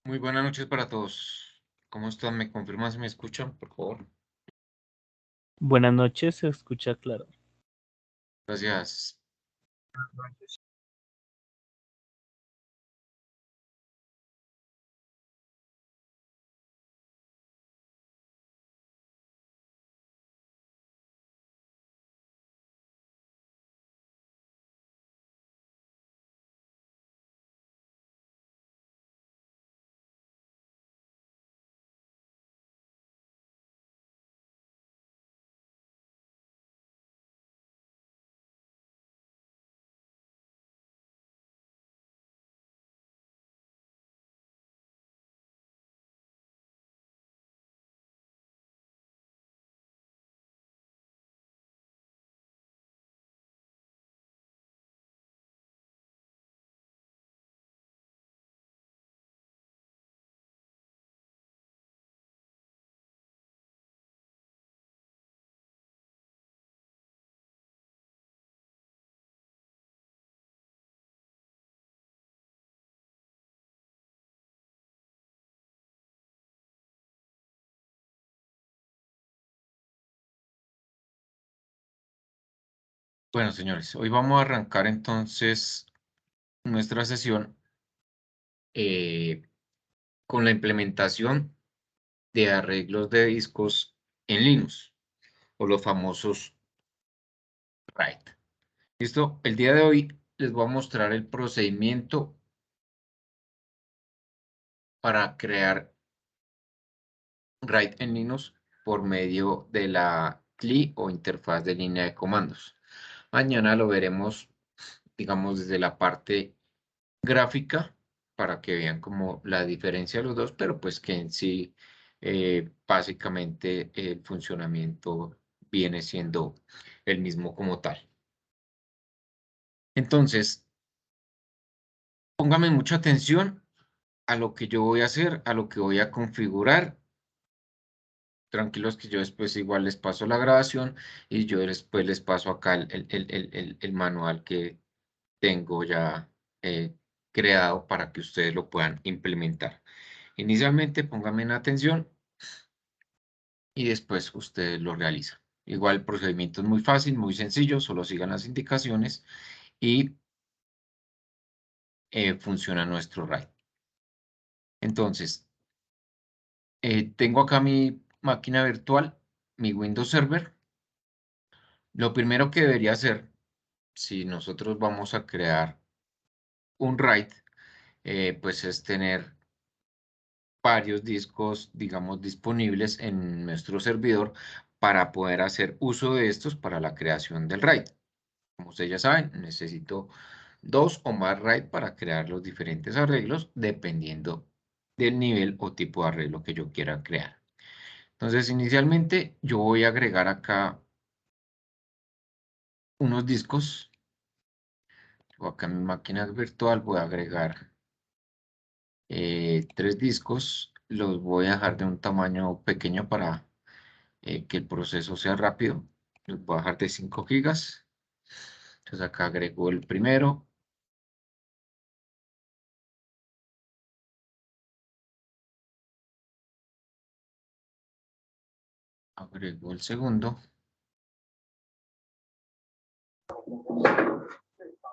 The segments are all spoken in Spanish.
Muy buenas noches para todos. ¿Cómo están? ¿Me confirman si me escuchan, por favor? Buenas noches, se escucha claro. Gracias. Bueno, señores, hoy vamos a arrancar entonces nuestra sesión eh, con la implementación de arreglos de discos en Linux, o los famosos RAID. ¿Listo? El día de hoy les voy a mostrar el procedimiento para crear RAID en Linux por medio de la CLI o interfaz de línea de comandos. Mañana lo veremos, digamos, desde la parte gráfica para que vean como la diferencia de los dos, pero pues que en sí básicamente el funcionamiento viene siendo el mismo como tal. Entonces, póngame mucha atención a lo que yo voy a hacer, a lo que voy a configurar. Tranquilos que yo después igual les paso la grabación y yo después les paso acá el manual que tengo ya creado para que ustedes lo puedan implementar. Inicialmente pónganme en atención y después ustedes lo realizan. Igual el procedimiento es muy fácil, muy sencillo, solo sigan las indicaciones y funciona nuestro RAID. Entonces, tengo acá mi máquina virtual, mi Windows Server. Lo primero que debería hacer, si nosotros vamos a crear un RAID, pues es tener varios discos, digamos, disponibles en nuestro servidor para poder hacer uso de estos para la creación del RAID. Como ustedes ya saben, necesito 2 o más RAID para crear los diferentes arreglos dependiendo del nivel o tipo de arreglo que yo quiera crear. Entonces, inicialmente yo voy a agregar acá unos discos. O acá en mi máquina virtual voy a agregar 3 discos. Los voy a dejar de un tamaño pequeño para que el proceso sea rápido. Los voy a dejar de 5 gigas. Entonces acá agrego el primero. Agrego el segundo.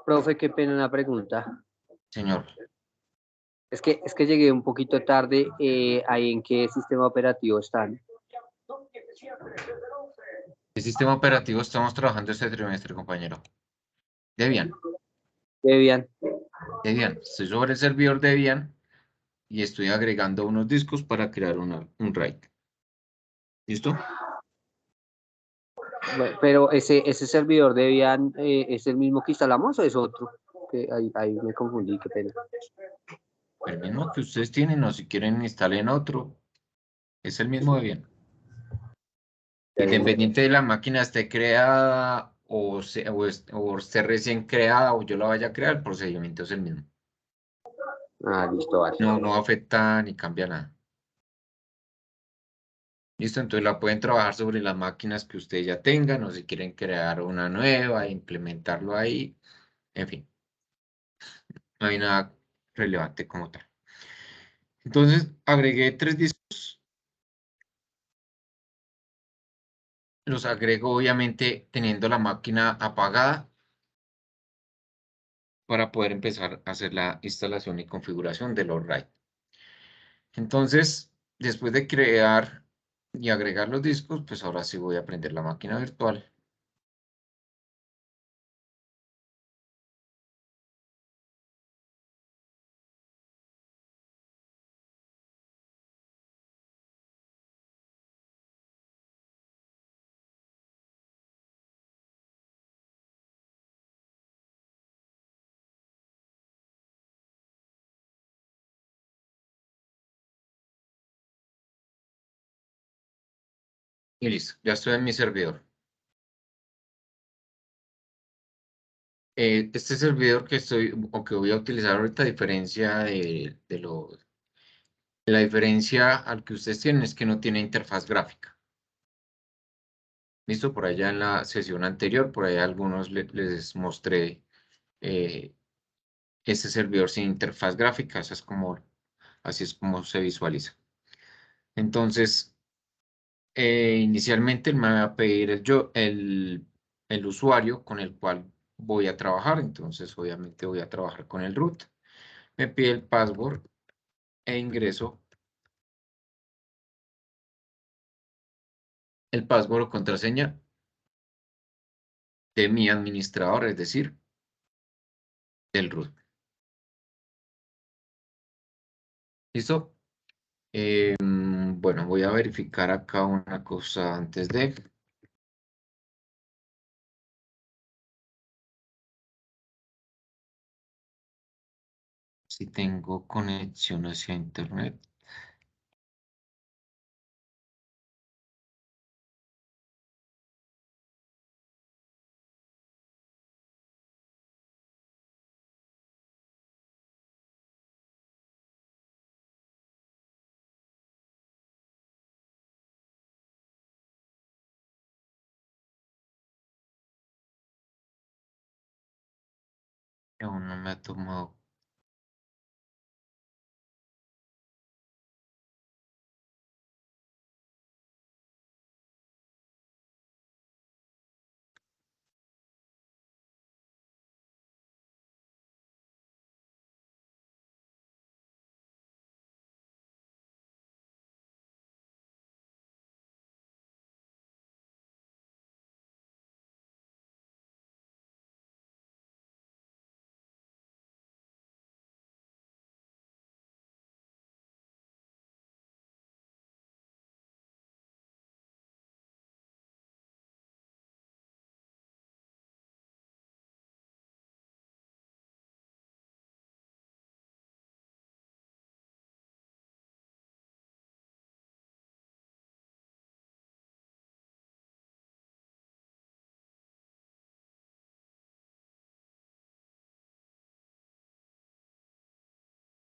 Profe, qué pena una pregunta. Señor, Es que llegué un poquito tarde. ¿Ahí en qué sistema operativo están? ¿qué sistema operativo estamos trabajando este trimestre, compañero? Debian. Debian. Debian. Estoy sobre el servidor Debian y estoy agregando unos discos para crear un RAID. ¿Listo? Bueno, pero ese servidor Debian es el mismo que instalamos o es otro? Que ahí me confundí, qué pena. El mismo que ustedes tienen o si quieren instalen otro. Es el mismo Debian. Independiente de la máquina esté creada o esté recién creada o yo la vaya a crear, el procedimiento es el mismo. Ah, listo, vale. No afecta ni cambia nada. Listo, entonces la pueden trabajar sobre las máquinas que ustedes ya tengan o si quieren crear una nueva, implementarlo ahí, en fin, no hay nada relevante como tal. Entonces agregué 3 discos. Los agrego obviamente teniendo la máquina apagada para poder empezar a hacer la instalación y configuración de los RAID. Entonces, después de crear y agregar los discos, pues ahora sí voy a prender la máquina virtual. Y listo, ya estoy en mi servidor. Este servidor que estoy o que voy a utilizar ahorita, a diferencia la diferencia al que ustedes tienen es que no tiene interfaz gráfica. Listo, por allá en la sesión anterior, por allá algunos les mostré este servidor sin interfaz gráfica, así es como se visualiza. Entonces, inicialmente él me va a pedir el usuario con el cual voy a trabajar, entonces obviamente voy a trabajar con el root. Me pide el password e ingreso el password o contraseña de mi administrador, es decir, del root. ¿Listo? Bueno, voy a verificar acá una cosa antes de... Si tengo conexión hacia internet. Aún no me ha tomado.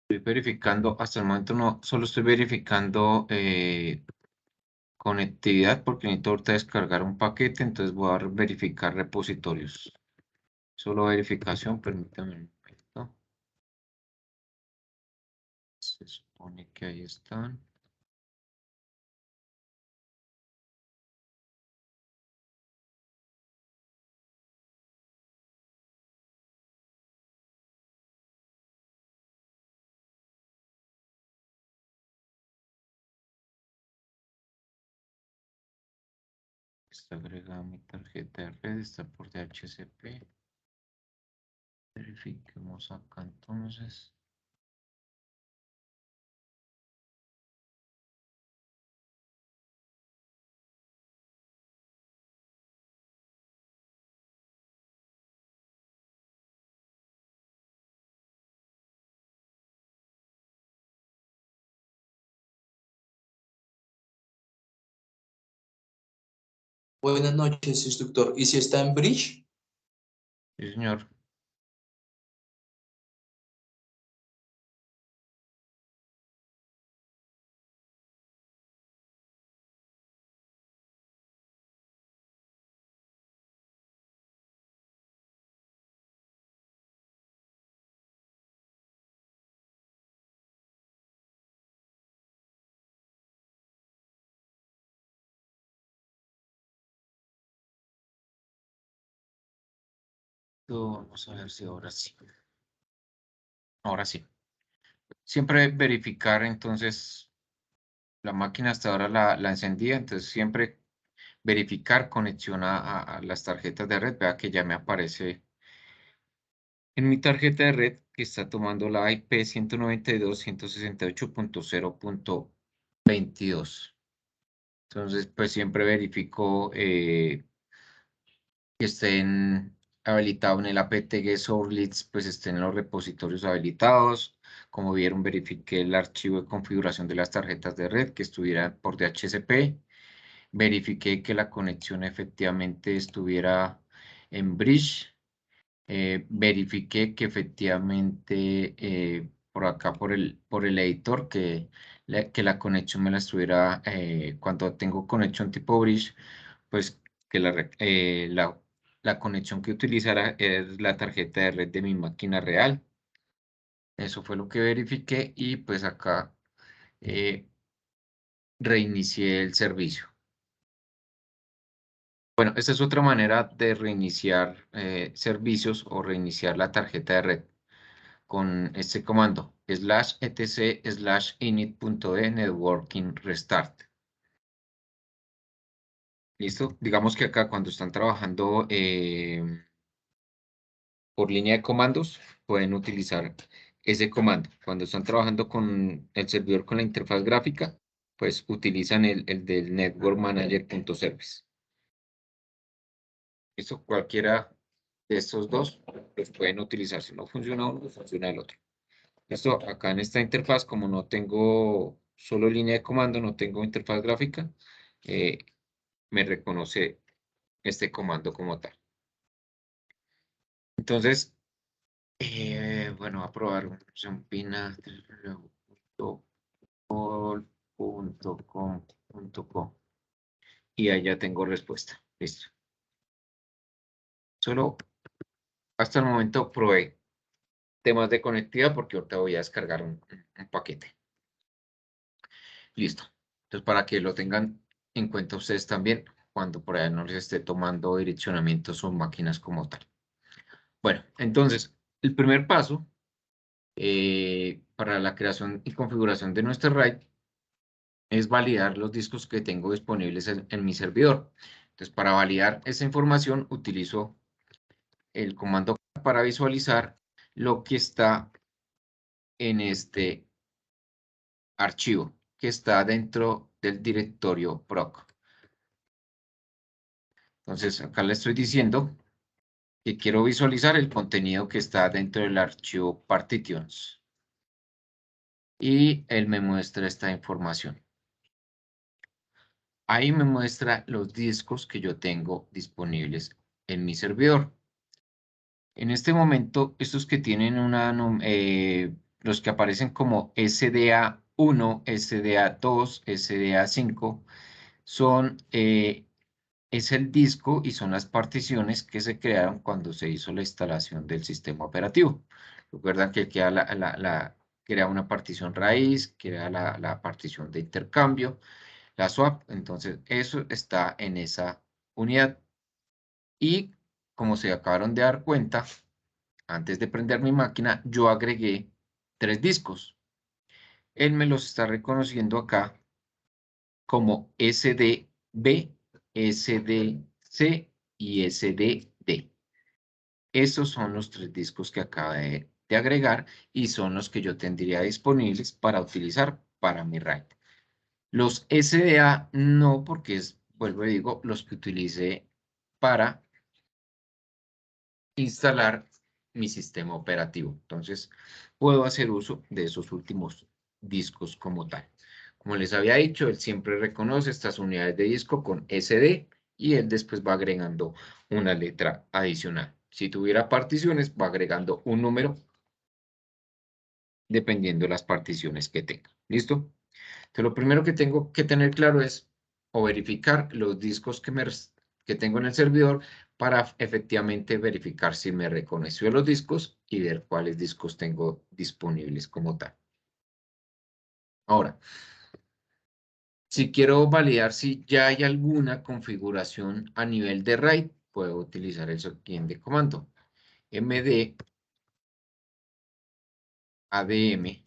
Estoy verificando, hasta el momento no, solo estoy verificando conectividad porque necesito ahorita descargar un paquete, entonces voy a verificar repositorios. Solo verificación, permítame un momento. Se supone que ahí están. Está agregada mi tarjeta de red, está por DHCP. Verifiquemos acá entonces. Buenas noches, instructor. ¿Y si está en Bridge? Sí, señor. Vamos a ver si ahora sí. Ahora sí. Siempre verificar, entonces, la máquina hasta ahora la encendía, entonces siempre verificar conexión a las tarjetas de red. Vea que ya me aparece en mi tarjeta de red que está tomando la IP 192.168.0.22. Entonces, pues siempre verifico que estén habilitados en el apt-get sourcelets, pues estén en los repositorios habilitados. Como vieron, verifiqué el archivo de configuración de las tarjetas de red que estuviera por DHCP. Verifiqué que la conexión efectivamente estuviera en bridge. Verifiqué que efectivamente por acá, por el editor, que la conexión me la estuviera, cuando tengo conexión tipo bridge, pues que la conexión que utilizara es la tarjeta de red de mi máquina real. Eso fue lo que verifiqué y pues acá reinicié el servicio. Bueno, esta es otra manera de reiniciar servicios o reiniciar la tarjeta de red con este comando /etc/init.d networking restart. ¿Listo? Digamos que acá cuando están trabajando por línea de comandos, pueden utilizar ese comando. Cuando están trabajando con el servidor con la interfaz gráfica, pues utilizan el del network manager.service. ¿Listo? Cualquiera de estos dos, pues pueden utilizar. Si no funciona uno, funciona el otro. Esto acá en esta interfaz, como no tengo solo línea de comando, no tengo interfaz gráfica, me reconoce este comando como tal. Entonces, bueno, voy a probar un zampina.com.co y ahí ya tengo respuesta. Listo. Solo hasta el momento probé temas de conectividad porque ahorita voy a descargar un paquete. Listo. Entonces, para que lo tengan en cuenta ustedes también cuando por allá no les esté tomando direccionamientos o máquinas como tal. Bueno, entonces, el primer paso para la creación y configuración de nuestra RAID es validar los discos que tengo disponibles en mi servidor. Entonces, para validar esa información, utilizo el comando para visualizar lo que está en este archivo, que está dentro del directorio proc. Entonces, acá le estoy diciendo que quiero visualizar el contenido que está dentro del archivo partitions. Y él me muestra esta información. Ahí me muestra los discos que yo tengo disponibles en mi servidor. En este momento, estos que tienen los que aparecen como SDA1, SDA2, SDA5, es el disco y son las particiones que se crearon cuando se hizo la instalación del sistema operativo. Recuerdan que crea una partición raíz, crea la partición de intercambio, la swap, entonces eso está en esa unidad. Y como se acabaron de dar cuenta, antes de prender mi máquina, yo agregué 3 discos. Él me los está reconociendo acá como SDB, SDC y SDD. Estos son los 3 discos que acaba de agregar y son los que yo tendría disponibles para utilizar para mi RAID. Los SDA no, porque vuelvo y digo, los que utilicé para instalar mi sistema operativo. Entonces, puedo hacer uso de esos últimos discos como tal. Como les había dicho, él siempre reconoce estas unidades de disco con SD y él después va agregando una letra adicional. Si tuviera particiones, va agregando un número dependiendo de las particiones que tenga. ¿Listo? Entonces, lo primero que tengo que tener claro es o verificar los discos que tengo en el servidor para efectivamente verificar si me reconoció los discos y ver cuáles discos tengo disponibles como tal. Ahora, si quiero validar si ya hay alguna configuración a nivel de RAID, puedo utilizar el siguiente comando. MD ADM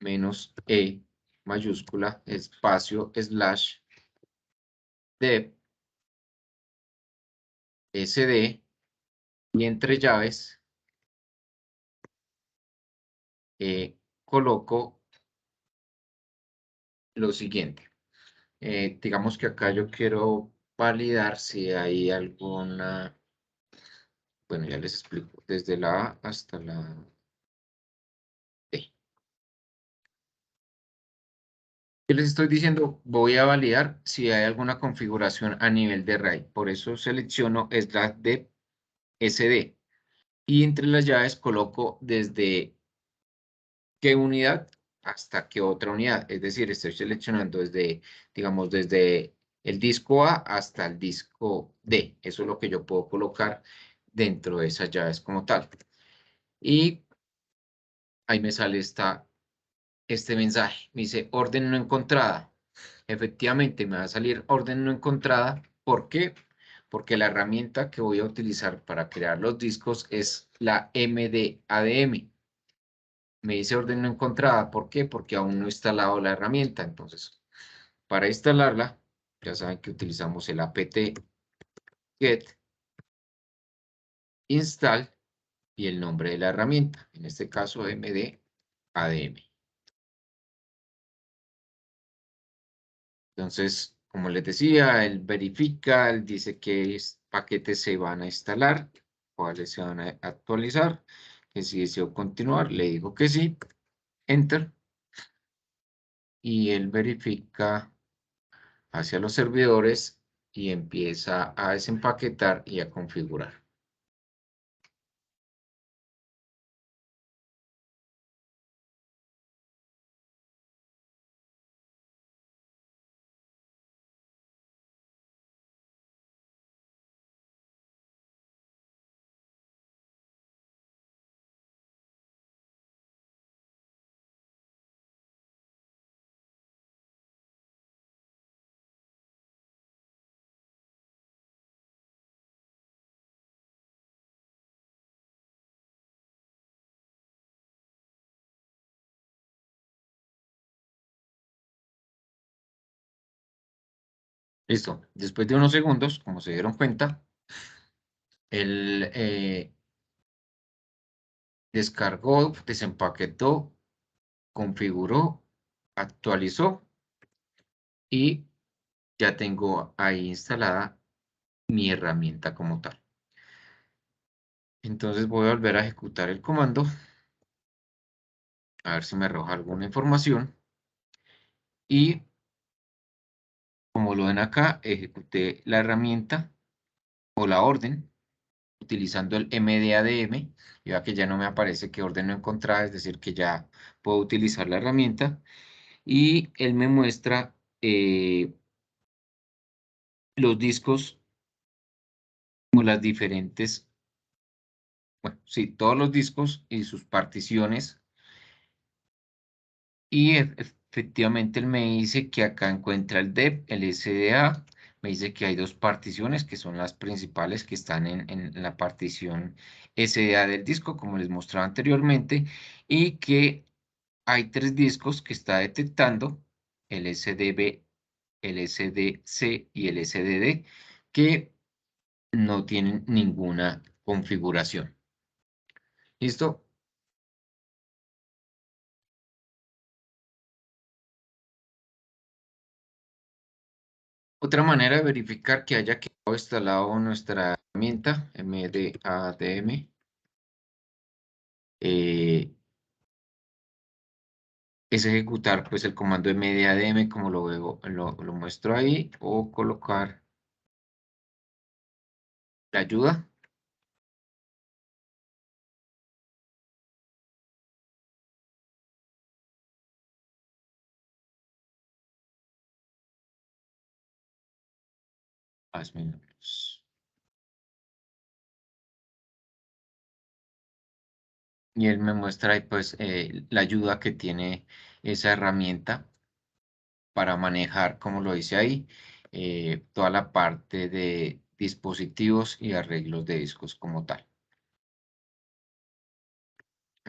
menos E mayúscula, espacio, slash, dep, SD, y entre llaves coloco lo siguiente. Digamos que acá yo quiero validar si hay alguna, bueno, ya les explico, desde la A hasta la D. ¿Qué les estoy diciendo? Voy a validar si hay alguna configuración a nivel de RAID. Por eso selecciono slash dep SD. Y entre las llaves coloco desde qué unidad hasta qué otra unidad. Es decir, estoy seleccionando desde, digamos, desde el disco A hasta el disco D. Eso es lo que yo puedo colocar dentro de esas llaves como tal. Y ahí me sale este mensaje. Me dice orden no encontrada. Efectivamente, me va a salir orden no encontrada. ¿Por qué? Porque la herramienta que voy a utilizar para crear los discos es la MDADM. Me dice orden no encontrada. ¿Por qué? Porque aún no he instalado la herramienta. Entonces, para instalarla, ya saben que utilizamos el apt get install y el nombre de la herramienta. En este caso, MDADM. Entonces, como les decía, él verifica, él dice qué paquetes se van a instalar, cuáles se van a actualizar, que si deseo continuar, le digo que sí, enter, y él verifica hacia los servidores y empieza a desempaquetar y a configurar. Listo. Después de unos segundos, como se dieron cuenta, él descargó, desempaquetó, configuró, actualizó y ya tengo ahí instalada mi herramienta como tal. Entonces voy a volver a ejecutar el comando, a ver si me arroja alguna información. Y como lo ven acá, ejecuté la herramienta o la orden utilizando el MDADM. Y vea que ya no me aparece que orden no encontrada, es decir, que ya puedo utilizar la herramienta. Y él me muestra los discos como las diferentes, bueno, sí, todos los discos y sus particiones. Y efectivamente él me dice que acá encuentra el dep, el SDA, me dice que hay dos particiones que son las principales que están en la partición SDA del disco, como les mostraba anteriormente, y que hay tres discos que está detectando, el SDB, el SDC y el SDD, que no tienen ninguna configuración. ¿Listo? Otra manera de verificar que haya quedado instalado nuestra herramienta MDADM es ejecutar pues el comando MDADM como lo veo, lo muestro ahí, o colocar la ayuda. Hazme menos. Y él me muestra ahí pues la ayuda que tiene esa herramienta para manejar, como lo dice ahí, toda la parte de dispositivos y arreglos de discos como tal.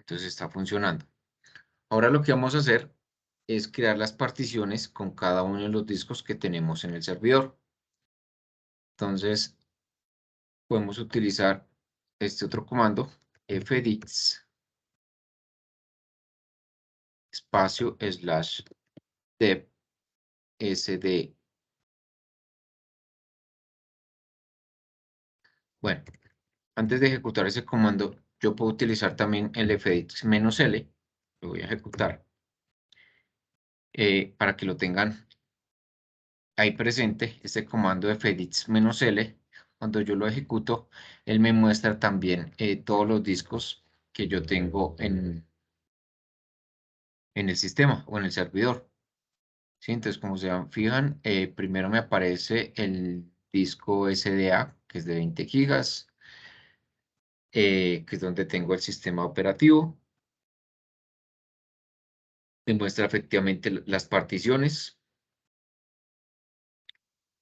Entonces está funcionando. Ahora lo que vamos a hacer es crear las particiones con cada uno de los discos que tenemos en el servidor. Entonces podemos utilizar este otro comando, fdix espacio /dev sd. Bueno, antes de ejecutar ese comando, yo puedo utilizar también el fdix-l, lo voy a ejecutar, para que lo tengan ahí presente. Este comando fdix-l, cuando yo lo ejecuto, él me muestra también todos los discos que yo tengo en el sistema o en el servidor. ¿Sí? Entonces, como se fijan, primero me aparece el disco SDA, que es de 20 gigas, que es donde tengo el sistema operativo. Me muestra efectivamente las particiones,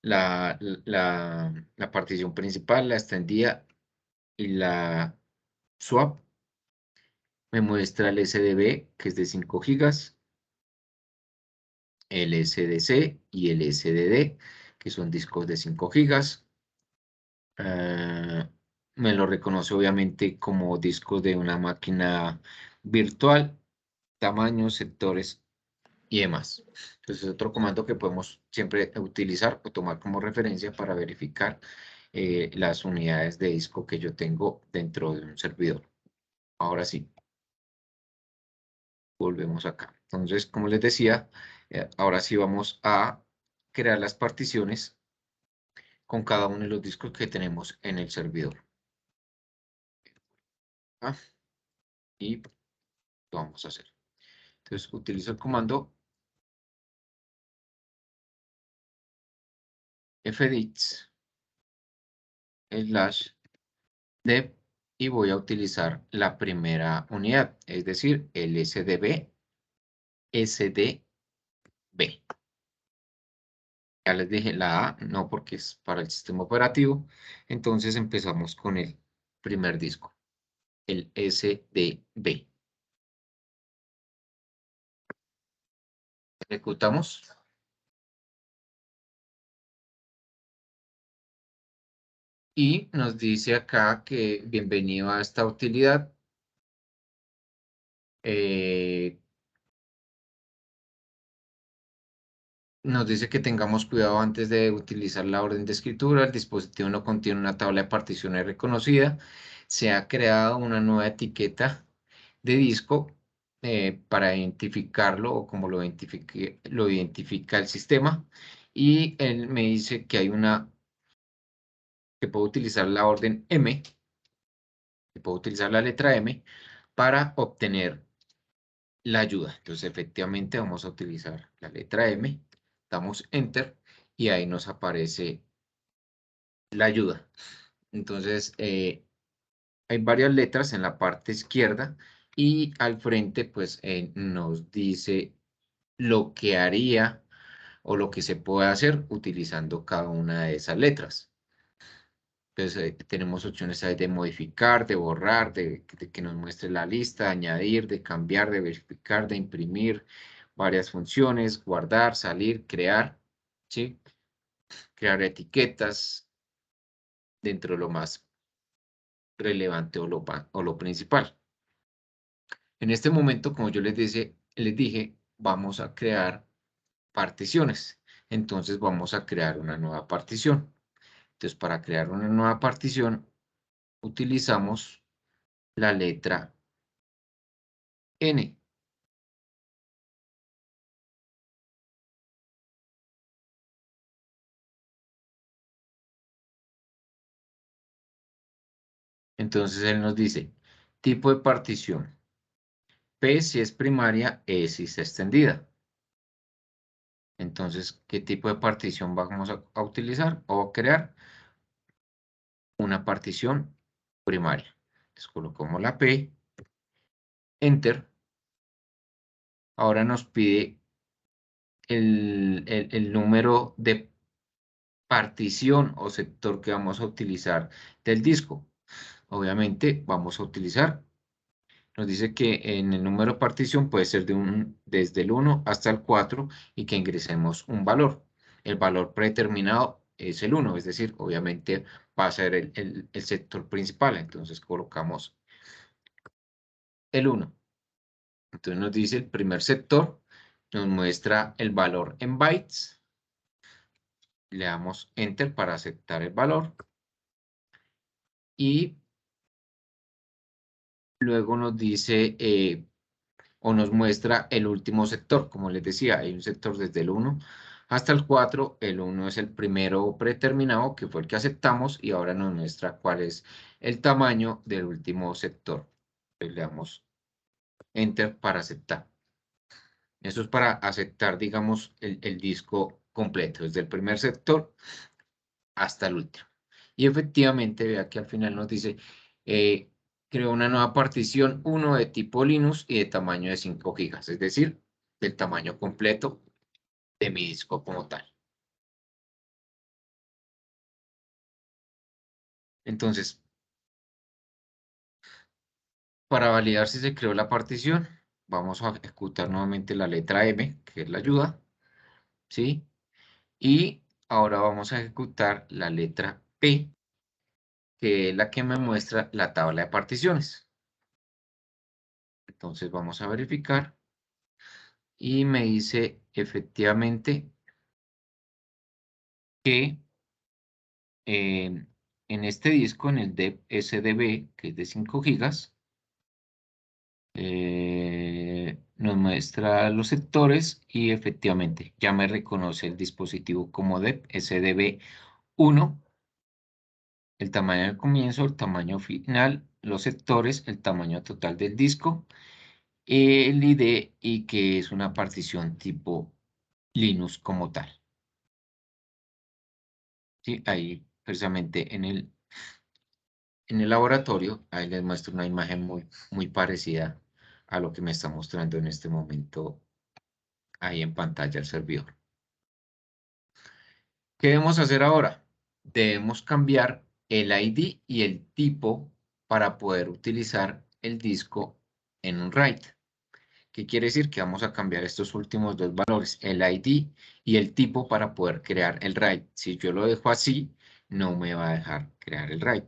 la partición principal, la extendida y la swap. Me muestra el SDB, que es de 5 gigas, el SDC y el SDD, que son discos de 5 gigas. Me lo reconoce obviamente como discos de una máquina virtual, tamaños, sectores y demás. Entonces, es otro comando que podemos siempre utilizar o tomar como referencia para verificar las unidades de disco que yo tengo dentro de un servidor. Ahora sí, volvemos acá. Entonces, como les decía, ahora sí vamos a crear las particiones con cada uno de los discos que tenemos en el servidor. Y lo vamos a hacer. Entonces, utilizo el comando fdix /dev y voy a utilizar la primera unidad, es decir, el SDB. Ya les dije la A, no porque es para el sistema operativo. Entonces empezamos con el primer disco, el SDB. Ejecutamos. Y nos dice acá que bienvenido a esta utilidad. Nos dice que tengamos cuidado antes de utilizar la orden de escritura. El dispositivo no contiene una tabla de particiones reconocida. Se ha creado una nueva etiqueta de disco para identificarlo o como lo identifica el sistema. Y él me dice que hay que puedo utilizar la orden M, que puedo utilizar la letra M para obtener la ayuda. Entonces, efectivamente, vamos a utilizar la letra M, damos Enter y ahí nos aparece la ayuda. Entonces, hay varias letras en la parte izquierda y al frente, pues, nos dice lo que haría o lo que se puede hacer utilizando cada una de esas letras. Entonces, tenemos opciones ahí de modificar, de borrar, de que nos muestre la lista, añadir, de cambiar, de verificar, de imprimir, varias funciones, guardar, salir, crear, ¿sí? Crear etiquetas dentro de lo más relevante o lo principal. En este momento, como yo les dije, vamos a crear particiones. Entonces, vamos a crear una nueva partición. Entonces, para crear una nueva partición, utilizamos la letra N. Entonces él nos dice, tipo de partición. P si es primaria, E si es extendida. Entonces, ¿qué tipo de partición vamos a utilizar o a crear? Una partición primaria. Entonces colocamos la P, Enter. Ahora nos pide el número de partición o sector que vamos a utilizar del disco. Obviamente vamos a utilizar nos dice que en el número de partición puede ser desde el 1 hasta el 4 y que ingresemos un valor. El valor predeterminado es el 1, es decir, obviamente va a ser el sector principal, entonces colocamos el 1. Entonces nos dice el primer sector, nos muestra el valor en bytes, le damos Enter para aceptar el valor y luego nos dice o nos muestra el último sector. Como les decía, hay un sector desde el 1 hasta el 4. El 1 es el primero predeterminado, que fue el que aceptamos, y ahora nos muestra cuál es el tamaño del último sector. Le damos Enter para aceptar. Eso es para aceptar, digamos, el disco completo, desde el primer sector hasta el último. Y efectivamente, vea que al final nos dice, creo una nueva partición 1 de tipo Linux y de tamaño de 5 gigas, es decir, del tamaño completo de mi disco como tal. Entonces, para validar si se creó la partición, vamos a ejecutar nuevamente la letra M, que es la ayuda, ¿sí? Y ahora vamos a ejecutar la letra P, que es la que me muestra la tabla de particiones. Entonces vamos a verificar y me dice efectivamente que en este disco, en el DEP SDB, que es de 5 gigas, nos muestra los sectores y efectivamente ya me reconoce el dispositivo como DEP SDB 1, el tamaño del comienzo, el tamaño final, los sectores, el tamaño total del disco, el ID y que es una partición tipo Linux como tal. Sí, ahí precisamente en el laboratorio, ahí les muestro una imagen muy parecida a lo que me está mostrando en este momento ahí en pantalla el servidor. ¿Qué debemos hacer ahora? Debemos cambiar el ID y el tipo para poder utilizar el disco en un RAID. ¿Qué quiere decir? Que vamos a cambiar estos últimos dos valores, el ID y el tipo para poder crear el RAID. Si yo lo dejo así, no me va a dejar crear el RAID.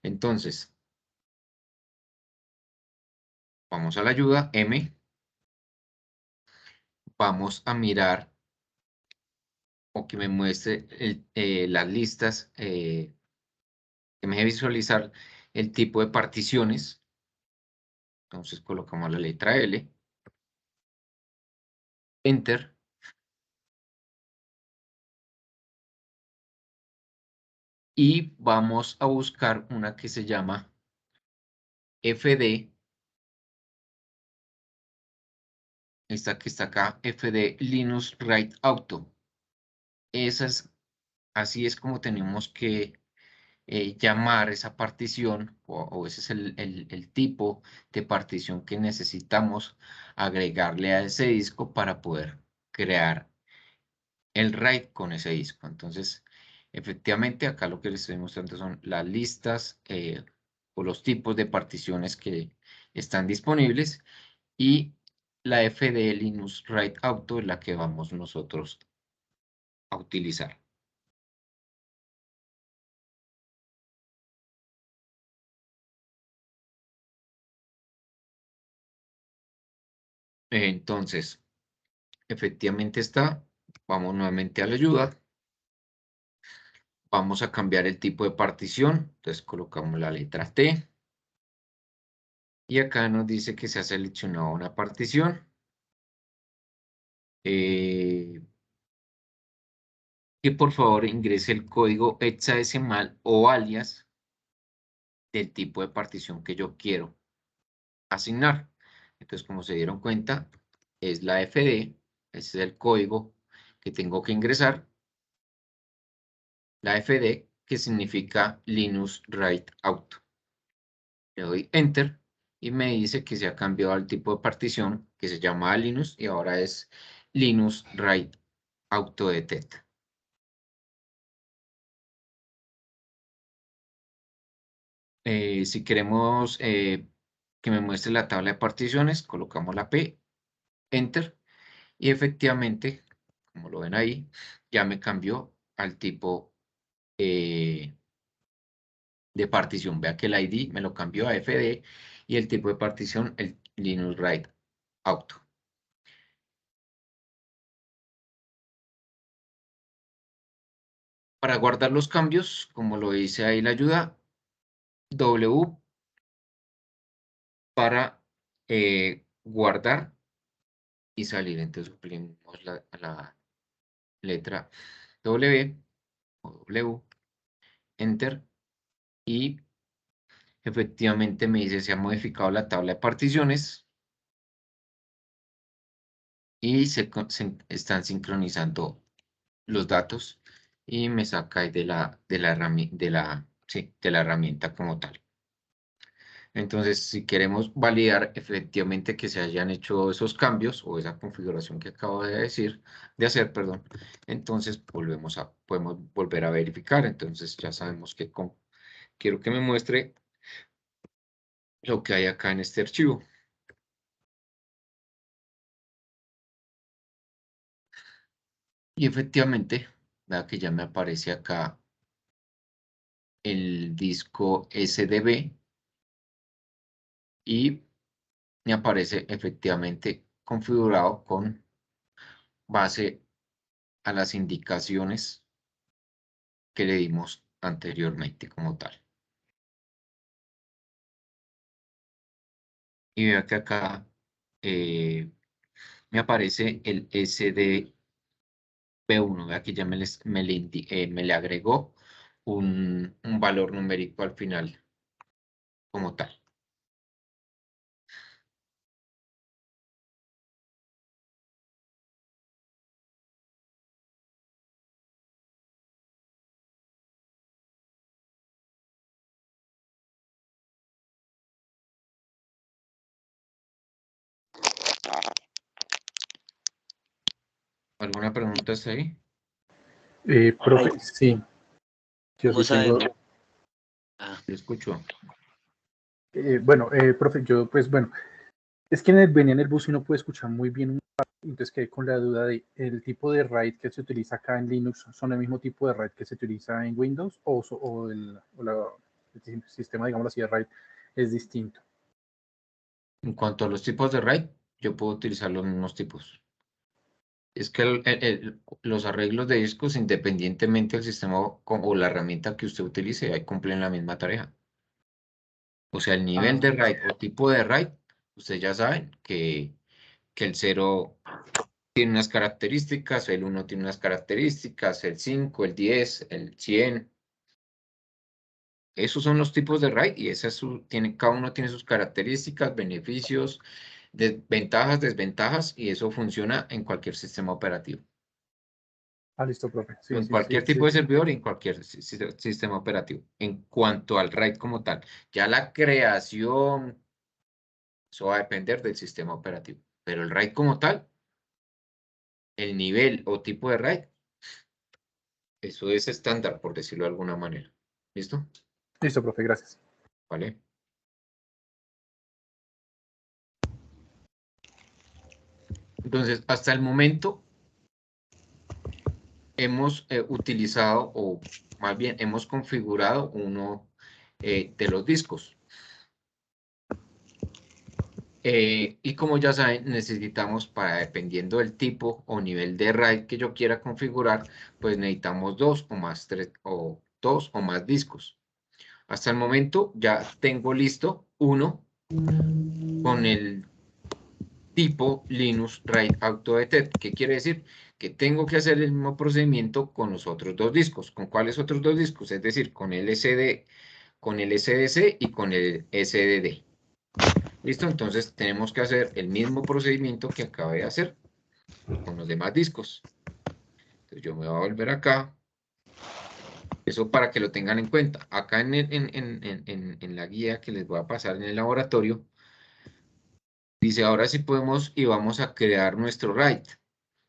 Entonces, vamos a la ayuda, M. Vamos a mirar o que me muestre las listas, que me deje visualizar el tipo de particiones. Entonces colocamos la letra L, Enter, y vamos a buscar una que se llama FD, esta que está acá, FD Linux Write Auto. Así es como tenemos que llamar esa partición, o ese es el tipo de partición que necesitamos agregarle a ese disco para poder crear el RAID con ese disco. Entonces, efectivamente, acá lo que les estoy mostrando son las listas o los tipos de particiones que están disponibles, y la FD Linux Write Auto es la que vamos nosotros a utilizar. Entonces, efectivamente está. Vamos nuevamente a la ayuda. Vamos a cambiar el tipo de partición. Entonces colocamos la letra T. Y acá nos dice que se ha seleccionado una partición. Que por favor ingrese el código hexadecimal o alias del tipo de partición que yo quiero asignar. Entonces, como se dieron cuenta, es la FD. Ese es el código que tengo que ingresar. La FD, que significa Linux Write Auto. Le doy Enter y me dice que se ha cambiado al tipo de partición que se llama Linux y ahora es Linux Write Auto Detect. Si queremos que me muestre la tabla de particiones, colocamos la P, Enter, y efectivamente, como lo ven ahí, ya me cambió al tipo de partición. Vea que el ID me lo cambió a FD y el tipo de partición, el Linux Write Auto. Para guardar los cambios, como lo dice ahí la ayuda, W para guardar y salir. Entonces suprimimos la letra W o W, Enter, y efectivamente me dice se ha modificado la tabla de particiones y se están sincronizando los datos y me saca ahí de la herramienta como tal. Entonces, si queremos validar efectivamente que se hayan hecho esos cambios o esa configuración que acabo de hacer, perdón, entonces podemos volver a verificar. Entonces ya sabemos que quiero que me muestre lo que hay acá en este archivo. Y efectivamente, vea que ya me aparece acá el disco SDB y me aparece efectivamente configurado con base a las indicaciones que le dimos anteriormente como tal. Y vea que acá me aparece el SDB1, vea que ya me le agregó un valor numérico al final como tal. ¿Alguna pregunta hasta ahí? Profe, sí. Yo sí tengo. Lo escucho. Bueno, profe, yo pues bueno, es que venía en el bus y no pude escuchar muy bien, entonces quedé con la duda de el tipo de RAID que se utiliza acá en Linux, ¿son el mismo tipo de RAID que se utiliza en Windows o el sistema, digamos así, de RAID es distinto? En cuanto a los tipos de RAID, yo puedo utilizar los mismos tipos. Es que los arreglos de discos, independientemente del sistema o la herramienta que usted utilice, ahí cumplen la misma tarea. O sea, el nivel de RAID o tipo de RAID, ustedes ya saben que el 0 tiene unas características, el 1 tiene unas características, el 5, el 10, el 100. Esos son los tipos de RAID y cada uno tiene sus características, beneficios, ventajas, desventajas, y eso funciona en cualquier sistema operativo. Listo, profe. Sí, En sí, cualquier sí, tipo de sí. servidor y en cualquier sistema operativo. En cuanto al RAID como tal, ya la creación, eso va a depender del sistema operativo. Pero el RAID como tal, el nivel o tipo de RAID, eso es estándar, por decirlo de alguna manera. ¿Listo? Listo, profe, gracias. ¿Vale? Entonces, hasta el momento hemos utilizado, o más bien hemos configurado uno de los discos. Y como ya saben, necesitamos dependiendo del tipo o nivel de RAID que yo quiera configurar, pues necesitamos dos o más discos. Hasta el momento ya tengo listo uno con el tipo Linux Write Auto Detect. ¿Qué quiere decir? Que tengo que hacer el mismo procedimiento con los otros dos discos. ¿Con cuáles otros dos discos? Es decir, con el SDC y con el SDD. ¿Listo? Entonces tenemos que hacer el mismo procedimiento que acabé de hacer con los demás discos. Entonces yo me voy a volver acá. Eso para que lo tengan en cuenta. Acá en la guía que les voy a pasar en el laboratorio, dice ahora sí podemos y vamos a crear nuestro RAID.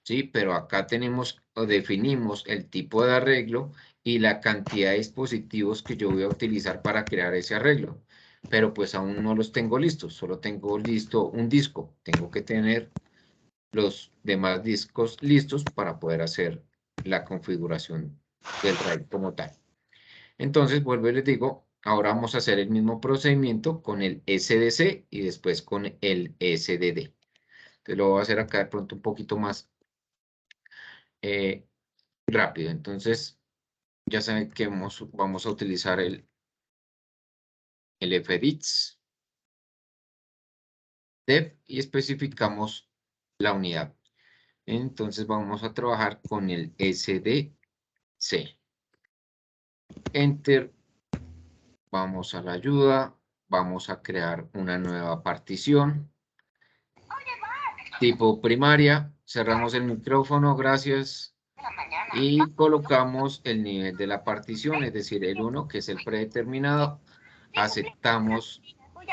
¿Sí? Pero acá tenemos o definimos el tipo de arreglo y la cantidad de dispositivos que yo voy a utilizar para crear ese arreglo. pero pues aún no los tengo listos, solo tengo listo un disco. Tengo que tener los demás discos listos para poder hacer la configuración del RAID como tal. Entonces, vuelvo y les digo, ahora vamos a hacer el mismo procedimiento con el SDC y después con el SDD. Entonces, lo voy a hacer acá de pronto un poquito más rápido. Entonces, ya saben que vamos a utilizar el FDITS dev y especificamos la unidad. Entonces, vamos a trabajar con el SDC. Enter. Vamos a la ayuda. Vamos a crear una nueva partición. Tipo primaria. Cerramos el micrófono. Gracias. Y colocamos el nivel de la partición, es decir, el 1, que es el predeterminado. Aceptamos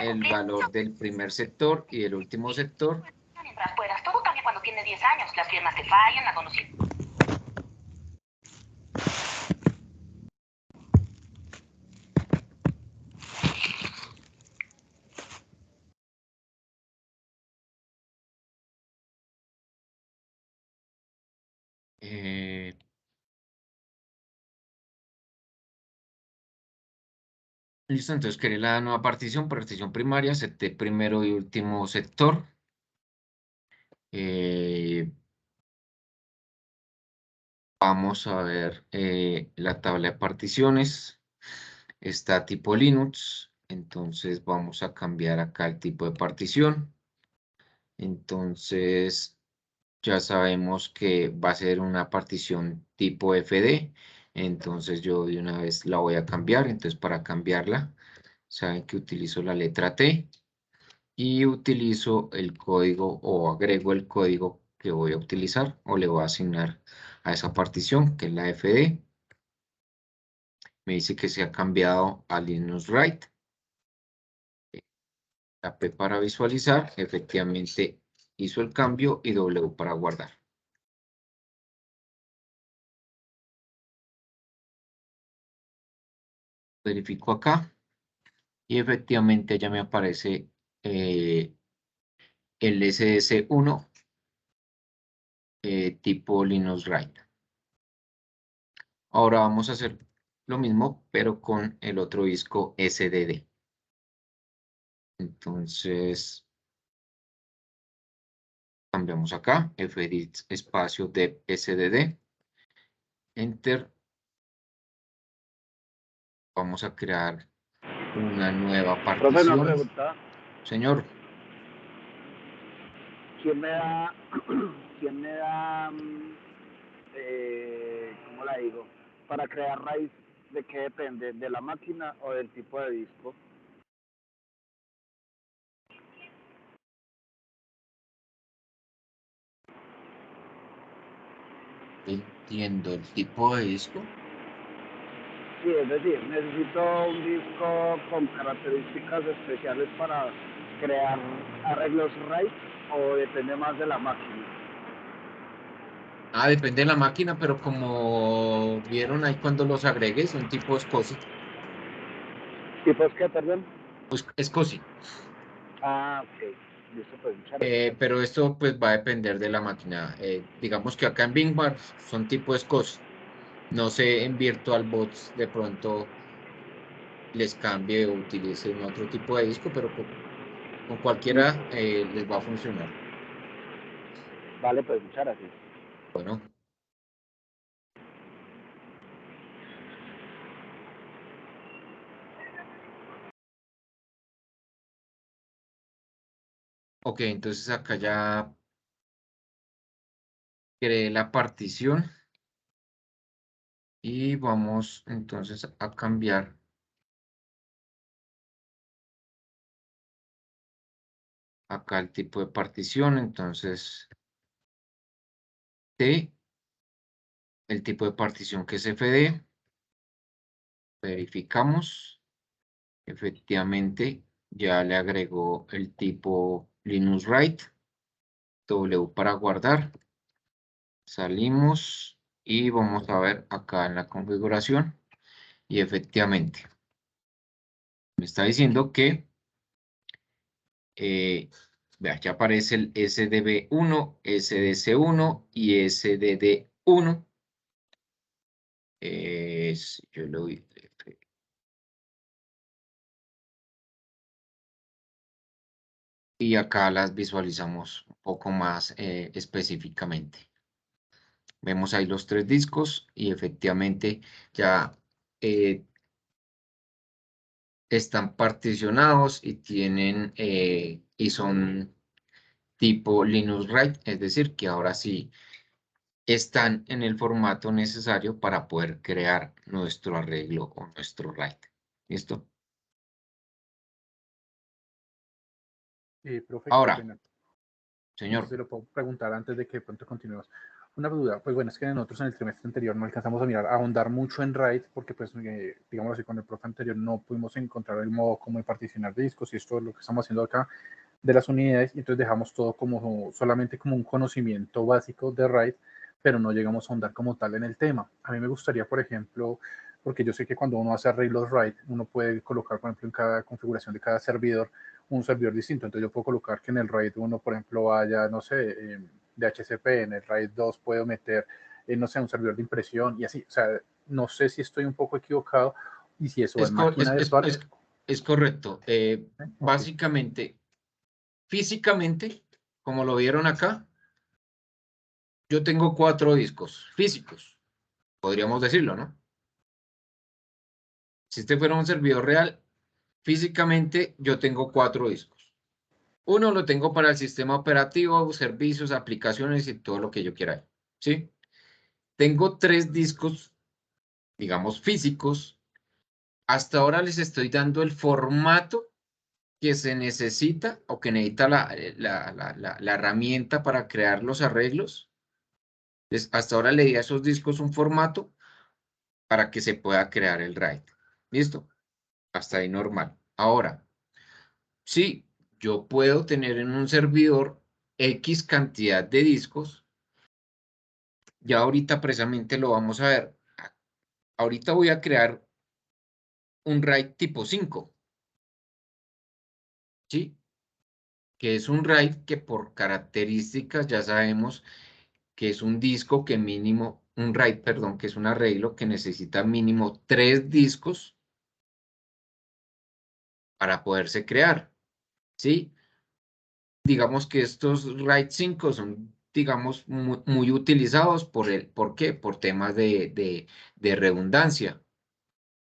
el valor del primer sector y del último sector. Mientras puedas, todo cambia cuando tienes 10 años. Las piernas te fallan, la conocida. Listo, entonces creé la nueva partición primaria, acepté primero y último sector. Vamos a ver la tabla de particiones. Está tipo Linux, entonces vamos a cambiar acá el tipo de partición. Entonces ya sabemos que va a ser una partición tipo FD, entonces yo de una vez la voy a cambiar. Entonces para cambiarla, saben que utilizo la letra T y utilizo el código o agrego el código que voy a utilizar o le voy a asignar a esa partición, que es la FD. Me dice que se ha cambiado a Linux Write. La P para visualizar, efectivamente hizo el cambio, y W para guardar. Verifico acá y efectivamente ya me aparece el SS1 tipo Linux Write. Ahora vamos a hacer lo mismo, pero con el otro disco SDD. Entonces, cambiamos acá, fedit espacio dev SDD, enter. Vamos a crear una nueva Profe, una partición. pregunta. Señor, ¿Quién me da, cómo la digo? Para crear raíz, ¿de qué depende? ¿De la máquina o del tipo de disco? entiendo el tipo de disco. Sí, es decir, necesito un disco con características especiales para crear arreglos RAID o depende más de la máquina. Ah, depende de la máquina, pero como vieron ahí cuando los agregué, son tipo SCSI. ¿Tipos qué, perdón? Pues SCSI. Ah, ok. Listo, pues muchas gracias. Pero esto pues va a depender de la máquina. Digamos que acá en Bingbar son tipo SCSI. No sé, en VirtualBox de pronto les cambie o utilicen otro tipo de disco, pero con cualquiera les va a funcionar. Vale, pues muchas gracias. Bueno. Ok, entonces acá ya creé la partición y vamos entonces a cambiar acá el tipo de partición. Entonces T, el tipo de partición que es FD, verificamos, efectivamente ya le agregó el tipo Linux Write, W para guardar, salimos y vamos a ver acá en la configuración y efectivamente Me está diciendo que, vea, aquí aparece el SDB1, SDC1 y SDD1. Yo lo vi. Y acá las visualizamos un poco más específicamente. Vemos ahí los 3 discos y efectivamente ya están particionados y tienen y son tipo Linux RAID, es decir, que ahora sí están en el formato necesario para poder crear nuestro arreglo o nuestro RAID. ¿Listo? Profe, qué Ahora, pena. señor. Se lo puedo preguntar antes de que de pronto continuemos. Una duda, pues bueno, es que nosotros en el trimestre anterior no alcanzamos a mirar, a ahondar mucho en RAID, porque pues, digamos así, con el profe anterior no pudimos encontrar el modo como de particionar discos, y esto es lo que estamos haciendo acá de las unidades, y entonces dejamos todo como solamente como un conocimiento básico de RAID, pero no llegamos a ahondar como tal en el tema. A mí me gustaría, por ejemplo, porque yo sé que cuando uno hace arreglos RAID, uno puede colocar, por ejemplo, en cada configuración de cada servidor, un servidor distinto. Entonces yo puedo colocar que en el RAID 1, por ejemplo, vaya, no sé, DHCP, en el RAID 2 puedo meter, no sé, un servidor de impresión y así. O sea, no sé si estoy un poco equivocado y si eso Es, en máquina virtual. es correcto. Okay. Básicamente, físicamente, como lo vieron acá, yo tengo 4 discos físicos, podríamos decirlo, ¿no? Si este fuera un servidor real, físicamente yo tengo 4 discos. Uno lo tengo para el sistema operativo, servicios, aplicaciones y todo lo que yo quiera, ¿sí? Tengo 3 discos, digamos, físicos. Hasta ahora les estoy dando el formato que se necesita o que necesita la herramienta para crear los arreglos. Entonces, hasta ahora le di a esos discos un formato para que se pueda crear el RAID. ¿Listo? Hasta ahí normal. Ahora, sí, yo puedo tener en un servidor X cantidad de discos. Ya ahorita precisamente lo vamos a ver. Ahorita voy a crear un RAID tipo 5. ¿Sí? Que es un RAID que por características ya sabemos que es un disco que mínimo, un RAID, perdón, que es un arreglo que necesita mínimo 3 discos para poderse crear, ¿sí? Digamos que estos RAID 5 son, digamos, muy utilizados ¿por qué? Por temas de redundancia.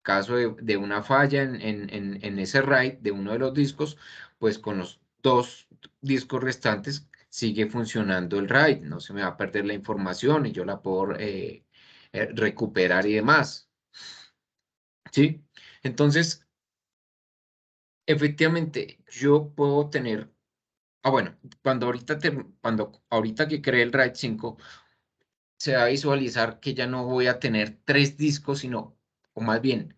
Caso de una falla en ese RAID de uno de los discos, pues con los 2 discos restantes sigue funcionando el RAID, no se me va a perder la información y yo la puedo recuperar y demás. ¿Sí? Entonces, efectivamente, yo puedo tener, bueno, cuando ahorita que creé el RAID 5, se va a visualizar que ya no voy a tener 3 discos, sino, o más bien,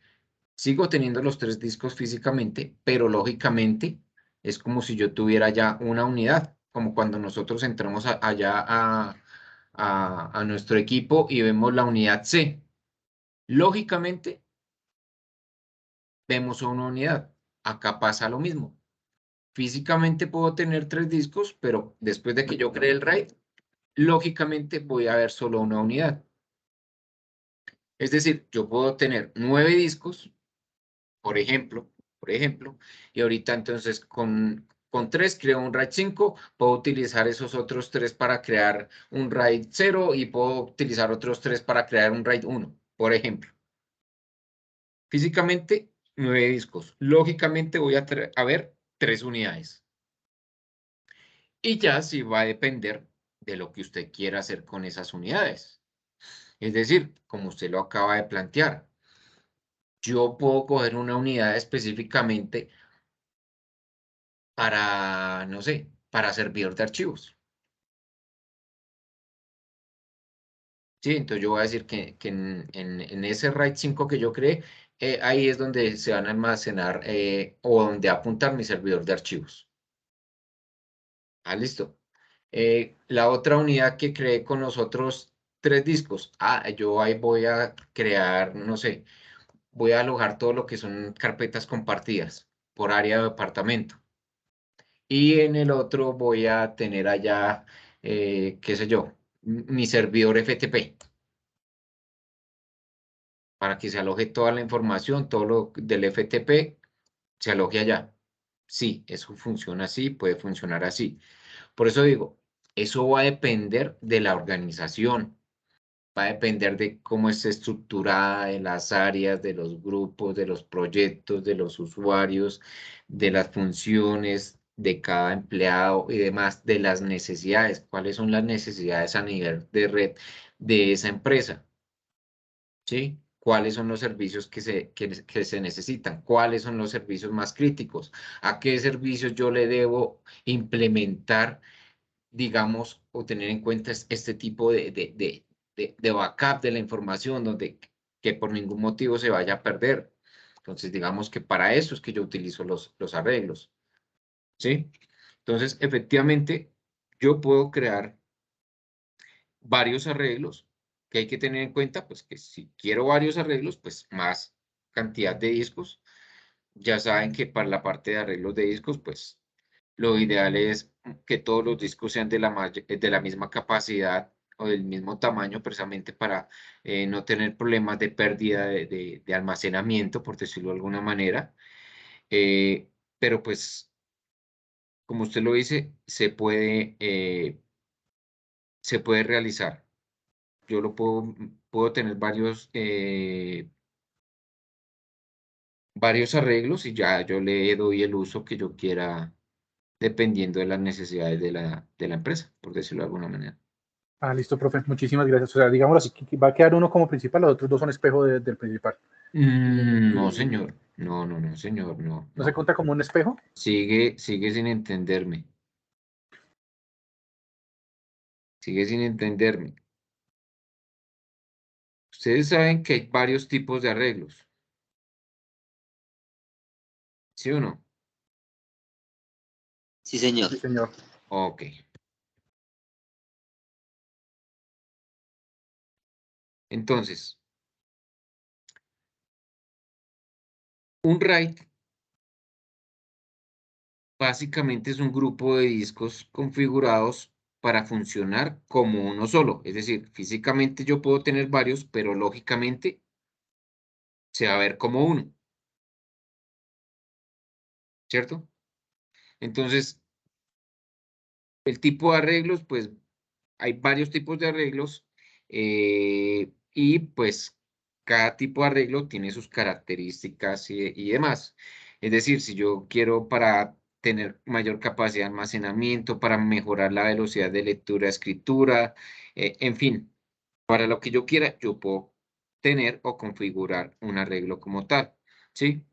sigo teniendo los 3 discos físicamente, pero lógicamente es como si yo tuviera ya una unidad, como cuando nosotros entramos allá a nuestro equipo y vemos la unidad C. Lógicamente, vemos una unidad. Acá pasa lo mismo. Físicamente puedo tener 3 discos, pero después de que yo cree el RAID, lógicamente voy a ver solo una unidad. Es decir, yo puedo tener 9 discos, por ejemplo, y ahorita entonces con 3 creo un RAID 5, puedo utilizar esos otros 3 para crear un RAID 0 y puedo utilizar otros 3 para crear un RAID 1, por ejemplo. Físicamente, 9 discos. Lógicamente voy a ver 3 unidades. Y ya sí va a depender de lo que usted quiera hacer con esas unidades. Es decir, como usted lo acaba de plantear, yo puedo coger una unidad específicamente para, no sé, para servidor de archivos. Sí, entonces yo voy a decir que en ese RAID 5 que yo creé, ahí es donde se van a almacenar o donde apuntar mi servidor de archivos. Ah, listo. La otra unidad que creé con los otros 3 discos. Yo ahí voy a crear, no sé, voy a alojar todo lo que son carpetas compartidas por área de departamento. Y en el otro voy a tener allá, qué sé yo, mi servidor FTP. Para que se aloje toda la información, todo lo del FTP, se aloje allá. Sí, eso funciona así, puede funcionar así. Por eso digo, eso va a depender de la organización, va a depender de cómo esté estructurada, de las áreas, de los grupos, de los proyectos, de los usuarios, de las funciones de cada empleado y demás, de las necesidades. ¿Cuáles son las necesidades a nivel de red de esa empresa? ¿Sí? ¿Cuáles son los servicios que se necesitan? ¿Cuáles son los servicios más críticos? ¿A qué servicios yo le debo implementar, digamos, o tener en cuenta este tipo de backup de la información donde que por ningún motivo se vaya a perder? Entonces, digamos que para eso es que yo utilizo los arreglos, ¿sí? Entonces, efectivamente, yo puedo crear varios arreglos que hay que tener en cuenta, pues que si quiero varios arreglos, pues más cantidad de discos. Ya saben que para la parte de arreglos de discos, pues lo ideal es que todos los discos sean de la misma capacidad o del mismo tamaño, precisamente para no tener problemas de pérdida de almacenamiento, por decirlo de alguna manera. Pero pues, como usted lo dice, se puede realizar. Yo puedo tener varios arreglos y ya yo le doy el uso que yo quiera dependiendo de las necesidades de la empresa, por decirlo de alguna manera. Ah, listo, profe. Muchísimas gracias. O sea, digamos así, que va a quedar uno como principal, los otros dos son espejo del principal. No, señor. No, señor, no. ¿No se cuenta como un espejo? Sigue sin entenderme. Sigue sin entenderme. Ustedes saben que hay varios tipos de arreglos. ¿Sí o no? Sí, señor. Sí, señor. Ok. Entonces, un RAID básicamente es un grupo de discos configurados para funcionar como uno solo. Es decir, físicamente yo puedo tener varios, pero lógicamente se va a ver como uno. ¿Cierto? Entonces, el tipo de arreglos, pues hay varios tipos de arreglos y pues cada tipo de arreglo tiene sus características y demás. Es decir, si yo quiero para tener mayor capacidad de almacenamiento, para mejorar la velocidad de lectura, escritura, en fin, para lo que yo quiera, yo puedo tener o configurar un arreglo como tal, ¿sí?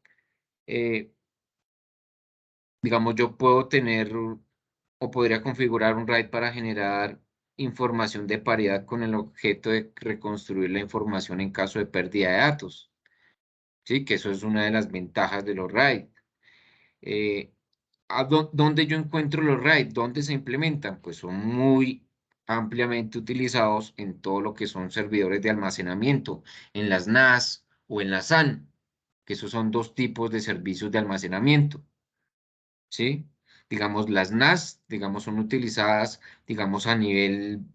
Digamos, yo puedo tener o podría configurar un RAID para generar información de paridad con el objeto de reconstruir la información en caso de pérdida de datos. Sí, que eso es una de las ventajas de los RAID. ¿Dónde yo encuentro los RAID? ¿Dónde se implementan? Pues son muy ampliamente utilizados en todo lo que son servidores de almacenamiento, en las NAS o en la SAN, que esos son dos tipos de servicios de almacenamiento. ¿Sí? Digamos, las NAS, digamos, son utilizadas, digamos, a nivel,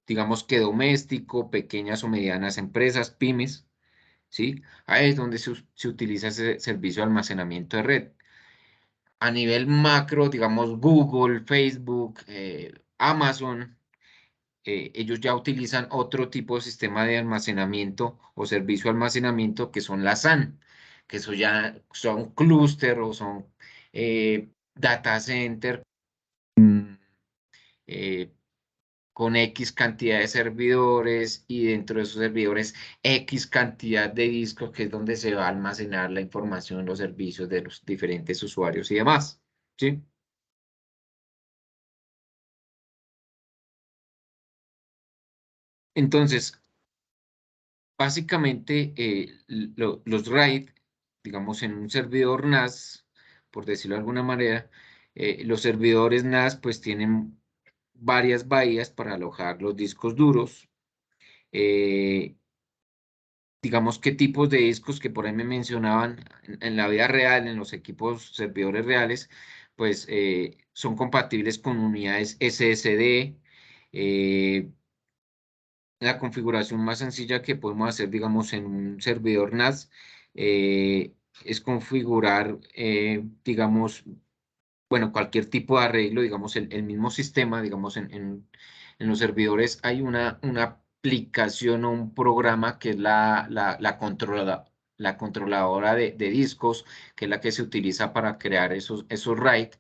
digamos que doméstico, pequeñas o medianas empresas, pymes, ¿sí? Ahí es donde se utiliza ese servicio de almacenamiento de red. A nivel macro, digamos, Google, Facebook, Amazon, ellos ya utilizan otro tipo de sistema de almacenamiento o servicio de almacenamiento que son las SAN, que eso ya son clúster o son data center eh, con X cantidad de servidores y dentro de esos servidores X cantidad de discos, que es donde se va a almacenar la información, los servicios de los diferentes usuarios y demás. ¿Sí? Entonces, básicamente, los RAID, digamos, en un servidor NAS, por decirlo de alguna manera, los servidores NAS pues tienen varias bahías para alojar los discos duros. digamos, qué tipos de discos que por ahí me mencionaban en la vida real, en los equipos servidores reales, pues son compatibles con unidades SSD. La configuración más sencilla que podemos hacer, digamos, en un servidor NAS es configurar, digamos, bueno, cualquier tipo de arreglo, digamos, el mismo sistema, digamos, en los servidores hay una aplicación o un programa que es la controladora de discos, que es la que se utiliza para crear esos RAID,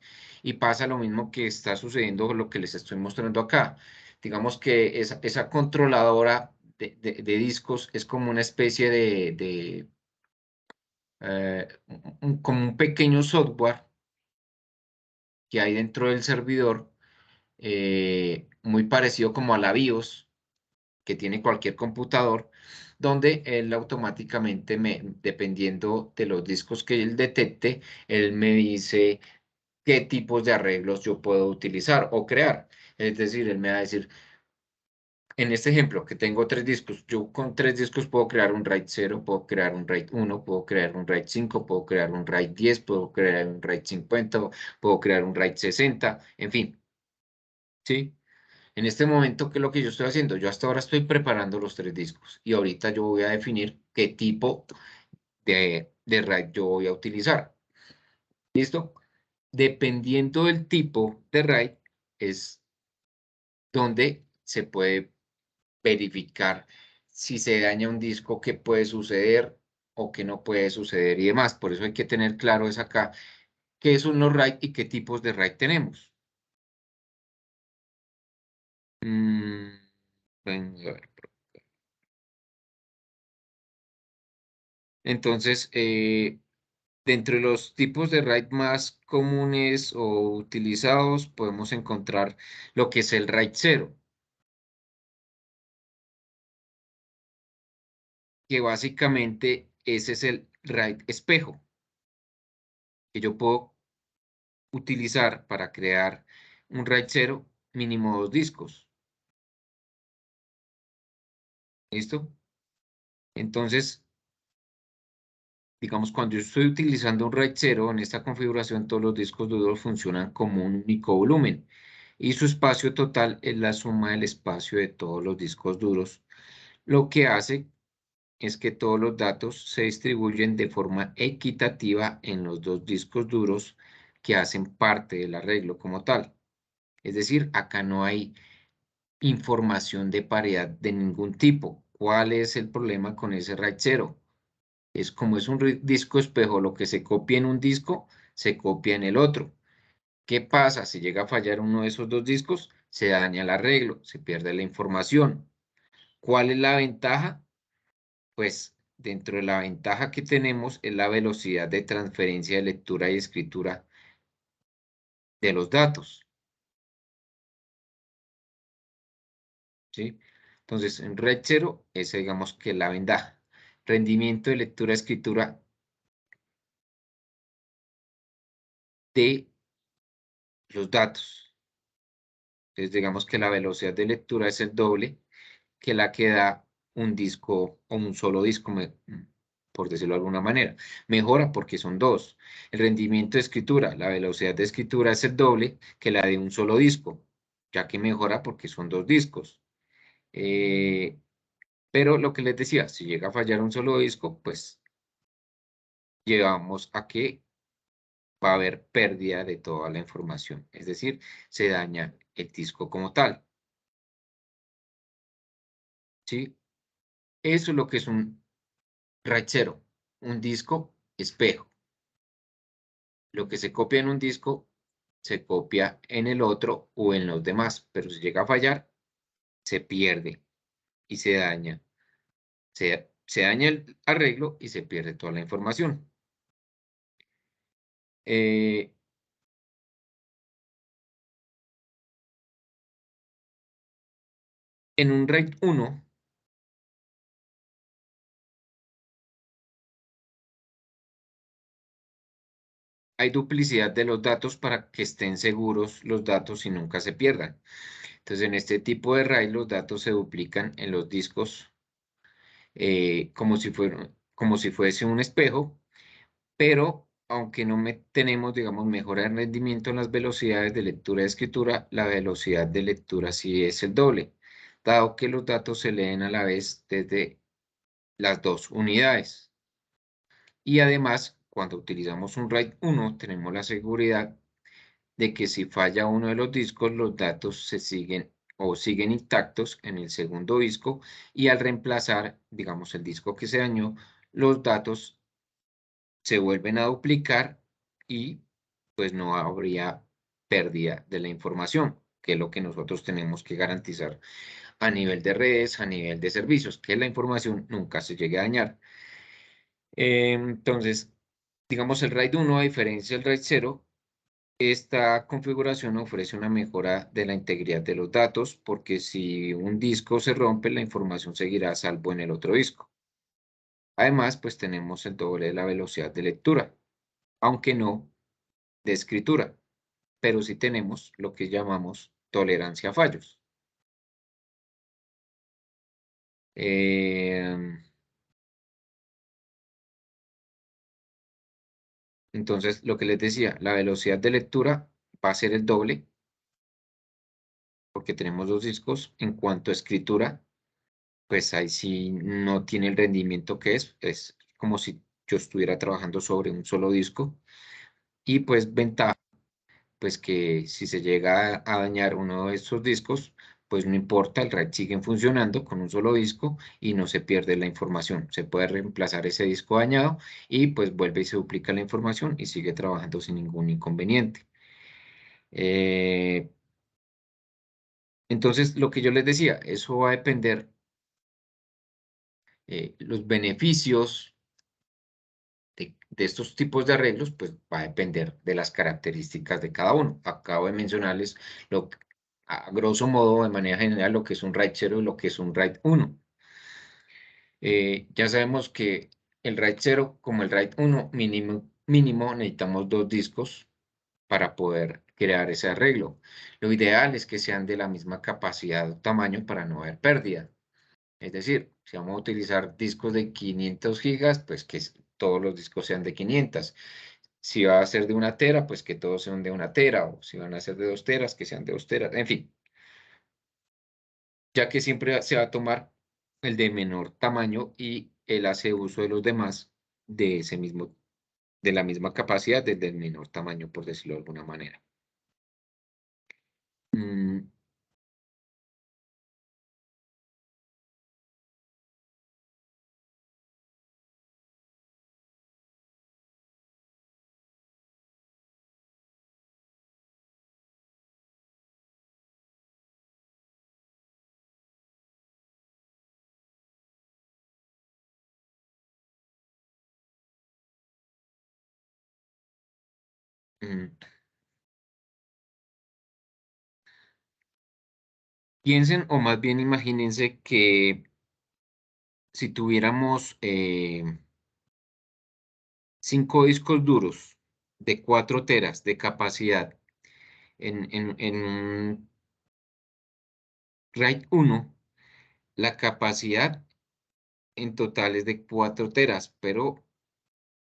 y pasa lo mismo que está sucediendo, lo que les estoy mostrando acá. Digamos que esa controladora de discos es como una especie como un pequeño software que hay dentro del servidor, muy parecido como a la BIOS que tiene cualquier computador, donde él automáticamente, dependiendo de los discos que él detecte, él me dice qué tipos de arreglos yo puedo utilizar o crear. Es decir, él me va a decir, en este ejemplo, que tengo 3 discos, yo con 3 discos puedo crear un RAID 0, puedo crear un RAID 1, puedo crear un RAID 5, puedo crear un RAID 10, puedo crear un RAID 50, puedo crear un RAID 60, en fin, ¿sí? En este momento, ¿qué es lo que yo estoy haciendo? Yo hasta ahora estoy preparando los 3 discos y ahorita yo voy a definir qué tipo de RAID yo voy a utilizar. ¿Listo? Dependiendo del tipo de RAID, es donde se puede verificar si se daña un disco, qué puede suceder o qué no puede suceder y demás. Por eso hay que tener claro es acá qué son los RAID y qué tipos de RAID tenemos. Venga, a ver. Entonces, dentro de los tipos de RAID más comunes o utilizados, podemos encontrar lo que es el RAID 0, que básicamente ese es el RAID espejo, que yo puedo utilizar para crear un RAID 0 mínimo 2 discos. ¿Listo? Entonces, digamos, cuando yo estoy utilizando un RAID 0, en esta configuración todos los discos duros funcionan como un único volumen y su espacio total es la suma del espacio de todos los discos duros, lo que hace es que todos los datos se distribuyen de forma equitativa en los 2 discos duros que hacen parte del arreglo como tal. Es decir, acá no hay información de paridad de ningún tipo. ¿Cuál es el problema con ese RAID 0? Es como es un disco espejo, lo que se copia en un disco, se copia en el otro. ¿Qué pasa? Si llega a fallar uno de esos 2 discos, se daña el arreglo, se pierde la información. ¿Cuál es la ventaja? Pues dentro de la ventaja que tenemos es la velocidad de transferencia de lectura y escritura de los datos, ¿sí? Entonces, en RAID 0, esa digamos que es la ventaja. Rendimiento de lectura-escritura de los datos. Entonces, digamos que la velocidad de lectura es el doble que la que da un disco o un solo disco, por decirlo de alguna manera. Mejora porque son 2. El rendimiento de escritura, la velocidad de escritura es el doble que la de un solo disco, ya que mejora porque son 2 discos. Pero lo que les decía, si llega a fallar un solo disco, pues llevamos a que va a haber pérdida de toda la información, es decir, se daña el disco como tal, ¿sí? Eso es lo que es un RAID 0, un disco espejo. Lo que se copia en un disco se copia en el otro o en los demás, pero si llega a fallar, se pierde y se daña. Se daña el arreglo y se pierde toda la información. En un RAID 1, hay duplicidad de los datos para que estén seguros los datos y nunca se pierdan. Entonces, en este tipo de RAID los datos se duplican en los discos como si fuese un espejo, pero aunque no tenemos, digamos, mejora de rendimiento en las velocidades de lectura y escritura, la velocidad de lectura sí es el doble, dado que los datos se leen a la vez desde las dos unidades. Y además, cuando utilizamos un RAID 1, tenemos la seguridad de que si falla uno de los discos, los datos siguen intactos en el segundo disco, y al reemplazar, digamos, el disco que se dañó, los datos se vuelven a duplicar y pues no habría pérdida de la información, que es lo que nosotros tenemos que garantizar a nivel de redes, a nivel de servicios, que la información nunca se llegue a dañar. Entonces, digamos, el RAID 1, a diferencia del RAID 0, esta configuración ofrece una mejora de la integridad de los datos, porque si un disco se rompe, la información seguirá a salvo en el otro disco. Además, pues tenemos el doble de la velocidad de lectura, aunque no de escritura, pero sí tenemos lo que llamamos tolerancia a fallos. Entonces, lo que les decía, la velocidad de lectura va a ser el doble, porque tenemos dos discos. En cuanto a escritura, pues ahí sí no tiene el rendimiento que es como si yo estuviera trabajando sobre un solo disco. Y pues ventaja, pues que si se llega a dañar uno de estos discos, pues no importa, el RAID sigue funcionando con un solo disco y no se pierde la información. Se puede reemplazar ese disco dañado y pues vuelve y se duplica la información y sigue trabajando sin ningún inconveniente. Entonces, lo que yo les decía, eso va a depender, los beneficios de estos tipos de arreglos, pues va a depender de las características de cada uno. Acabo de mencionarles a grosso modo, de manera general, lo que es un RAID 0 y lo que es un RAID 1. Ya sabemos que el RAID 0, como el RAID 1, mínimo necesitamos dos discos para poder crear ese arreglo. Lo ideal es que sean de la misma capacidad o tamaño para no haber pérdida. Es decir, si vamos a utilizar discos de 500 gigas, pues que todos los discos sean de 500. Si va a ser de 1 tera, pues que todos sean de 1 tera, o si van a ser de 2 teras, que sean de 2 teras, en fin. Ya que siempre se va a tomar el de menor tamaño y él hace uso de los demás de la misma capacidad, desde el menor tamaño, por decirlo de alguna manera. Piensen, o más bien imagínense que si tuviéramos 5 discos duros de 4 teras de capacidad en un RAID 1, la capacidad en total es de 4 teras, pero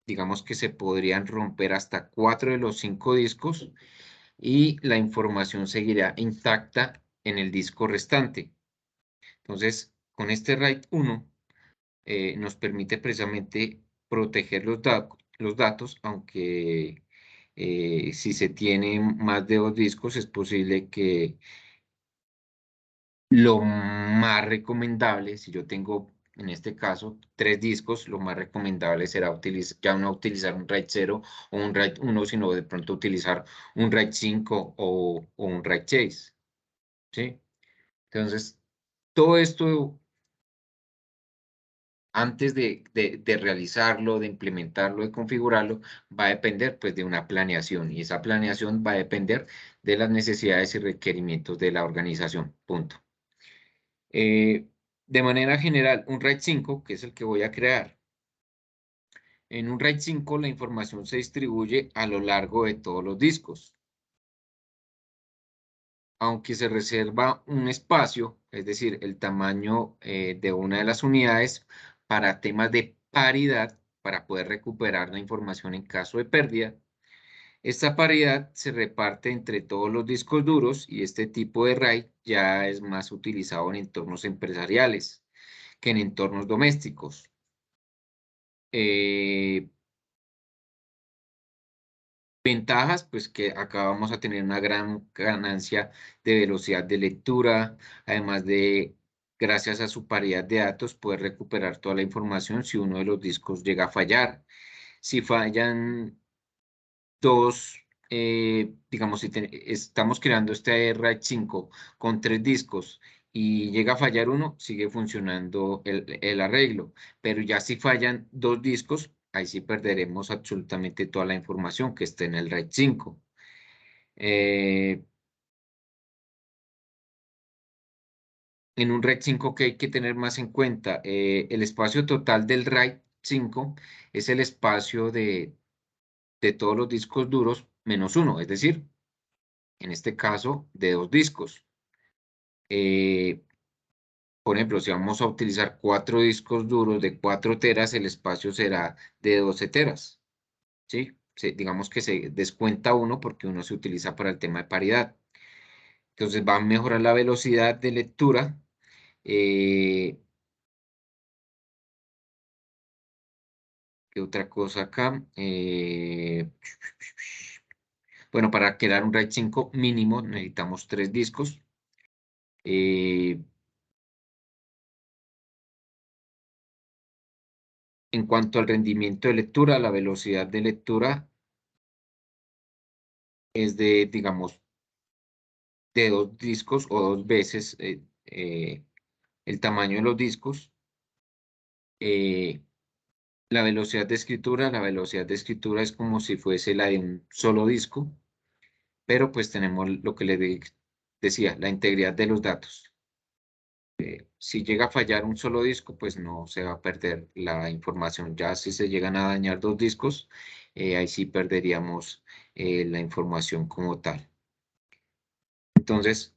digamos que se podrían romper hasta 4 de los 5 discos y la información seguirá intacta en el disco restante. Entonces, con este RAID 1 nos permite precisamente proteger los datos, aunque si se tienen más de 2 discos es posible que lo más recomendable, si yo tengo en este caso 3 discos, lo más recomendable será ya no utilizar un RAID 0 o un RAID 1, sino de pronto utilizar un RAID 5 o un RAID 6. ¿Sí? Entonces, todo esto, antes de realizarlo, de implementarlo, de configurarlo, va a depender pues de una planeación, y esa planeación va a depender de las necesidades y requerimientos de la organización. Punto. De manera general, un RAID 5, que es el que voy a crear. En un RAID 5 la información se distribuye a lo largo de todos los discos. Aunque se reserva un espacio, es decir, el tamaño de una de las unidades, para temas de paridad, para poder recuperar la información en caso de pérdida. Esta paridad se reparte entre todos los discos duros y este tipo de RAID ya es más utilizado en entornos empresariales que en entornos domésticos. Ventajas, pues que acá vamos a tener una gran ganancia de velocidad de lectura, además de, gracias a su paridad de datos, poder recuperar toda la información si uno de los discos llega a fallar. Si fallan dos, digamos, si estamos creando este RAID 5 con 3 discos y llega a fallar uno, sigue funcionando el arreglo, pero ya si fallan 2 discos, ahí sí perderemos absolutamente toda la información que esté en el RAID 5. En un RAID 5 que hay que tener más en cuenta, el espacio total del RAID 5 es el espacio de todos los discos duros menos uno, es decir, en este caso, de 2 discos. Por ejemplo, si vamos a utilizar 4 discos duros de 4 teras, el espacio será de 12 teras. ¿Sí? Digamos que se descuenta uno porque uno se utiliza para el tema de paridad. Entonces va a mejorar la velocidad de lectura. ¿Qué otra cosa acá? Bueno, para crear un RAID 5 mínimo necesitamos 3 discos. En cuanto al rendimiento de lectura, la velocidad de lectura es de, digamos, de 2 discos o 2 veces el tamaño de los discos. La velocidad de escritura es como si fuese la de un solo disco, pero pues tenemos lo que le decía, la integridad de los datos. Si llega a fallar un solo disco, pues no se va a perder la información. Ya si se llegan a dañar 2 discos, ahí sí perderíamos la información como tal. Entonces,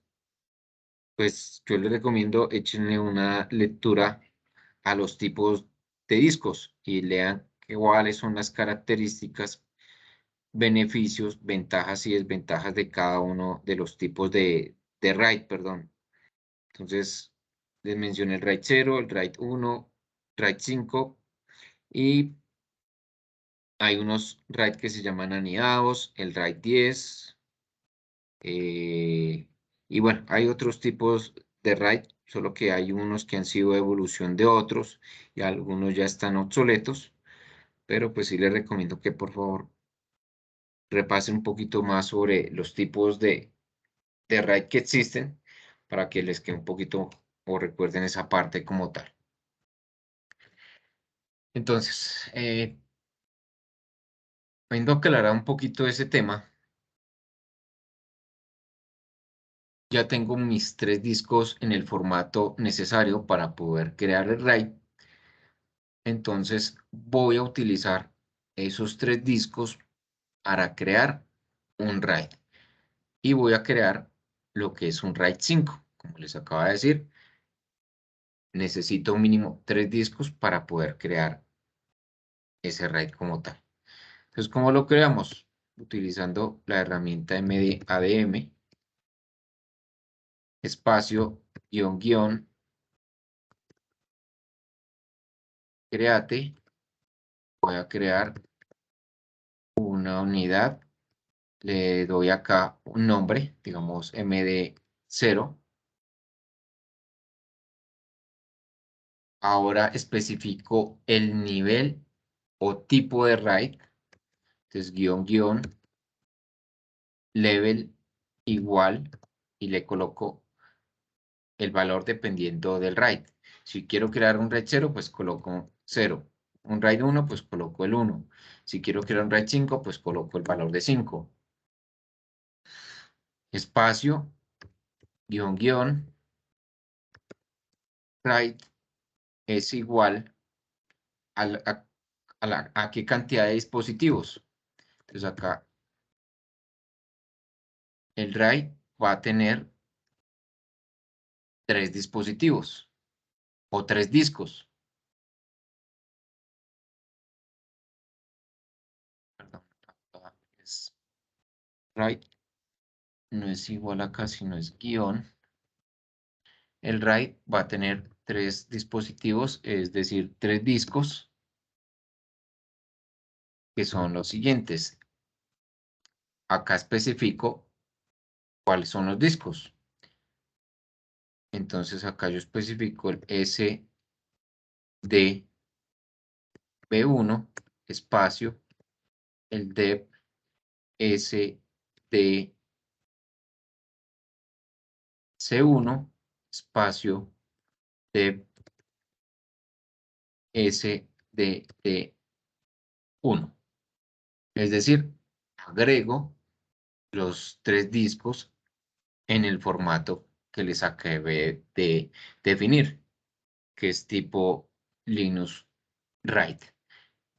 pues yo les recomiendo échenle una lectura a los tipos de discos y lean cuáles son las características, beneficios, ventajas y desventajas de cada uno de los tipos de RAID, perdón. Entonces, les mencioné el RAID 0, el RAID 1, RAID 5 y hay unos RAID que se llaman anidados, el RAID 10. Y bueno, hay otros tipos de RAID, solo que hay unos que han sido evolución de otros y algunos ya están obsoletos, pero pues sí les recomiendo que por favor repasen un poquito más sobre los tipos de RAID que existen para que les quede un poquito o recuerden esa parte como tal. Entonces, viendo aclarar un poquito ese tema, ya tengo mis 3 discos en el formato necesario para poder crear el RAID. Entonces voy a utilizar esos 3 discos para crear un RAID. Y voy a crear lo que es un RAID 5. Como les acabo de decir, necesito mínimo 3 discos para poder crear ese RAID como tal. Entonces, ¿cómo lo creamos? Utilizando la herramienta ADM, espacio, guión, guión, create. Voy a crear una unidad. Le doy acá un nombre, digamos MD0. Ahora especifico el nivel o tipo de RAID. Entonces, guión, guión, level igual y le coloco el valor dependiendo del RAID. Si quiero crear un RAID 0, pues coloco 0. Un RAID 1, pues coloco el 1. Si quiero crear un RAID 5, pues coloco el valor de 5. Espacio, guión, guión, RAID es igual a qué cantidad de dispositivos. Entonces acá el RAID va a tener 3 dispositivos o 3 discos. write no es igual acá, sino es guión. El write va a tener 3 dispositivos, es decir, 3 discos, que son los siguientes. Acá especifico cuáles son los discos. Entonces acá yo especifico el SDB1 espacio, el deb SDC1 espacio, deb SDD1. Es decir, agrego los 3 discos en el formato que les acabé de definir, que es tipo Linux Write.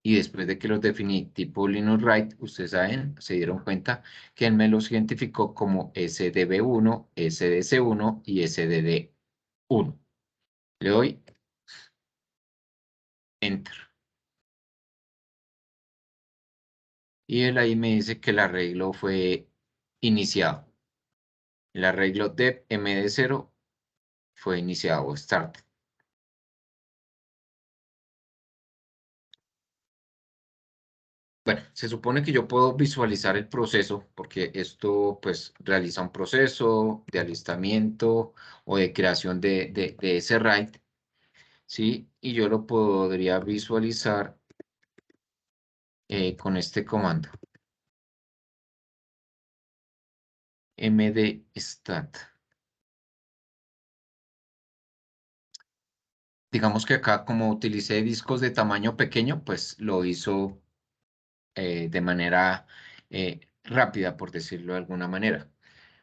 Y después de que los definí tipo Linux Write, ustedes saben, se dieron cuenta que él me los identificó como SDB1, SDC1 y SDD1. Le doy Enter. Y él ahí me dice que el arreglo fue iniciado. El arreglo deb md0 fue iniciado, start. Bueno, se supone que yo puedo visualizar el proceso porque esto pues realiza un proceso de alistamiento o de creación de ese RAID, ¿sí? Y yo lo podría visualizar con este comando. mdstat. Digamos que acá como utilicé discos de tamaño pequeño, pues lo hizo de manera rápida, por decirlo de alguna manera.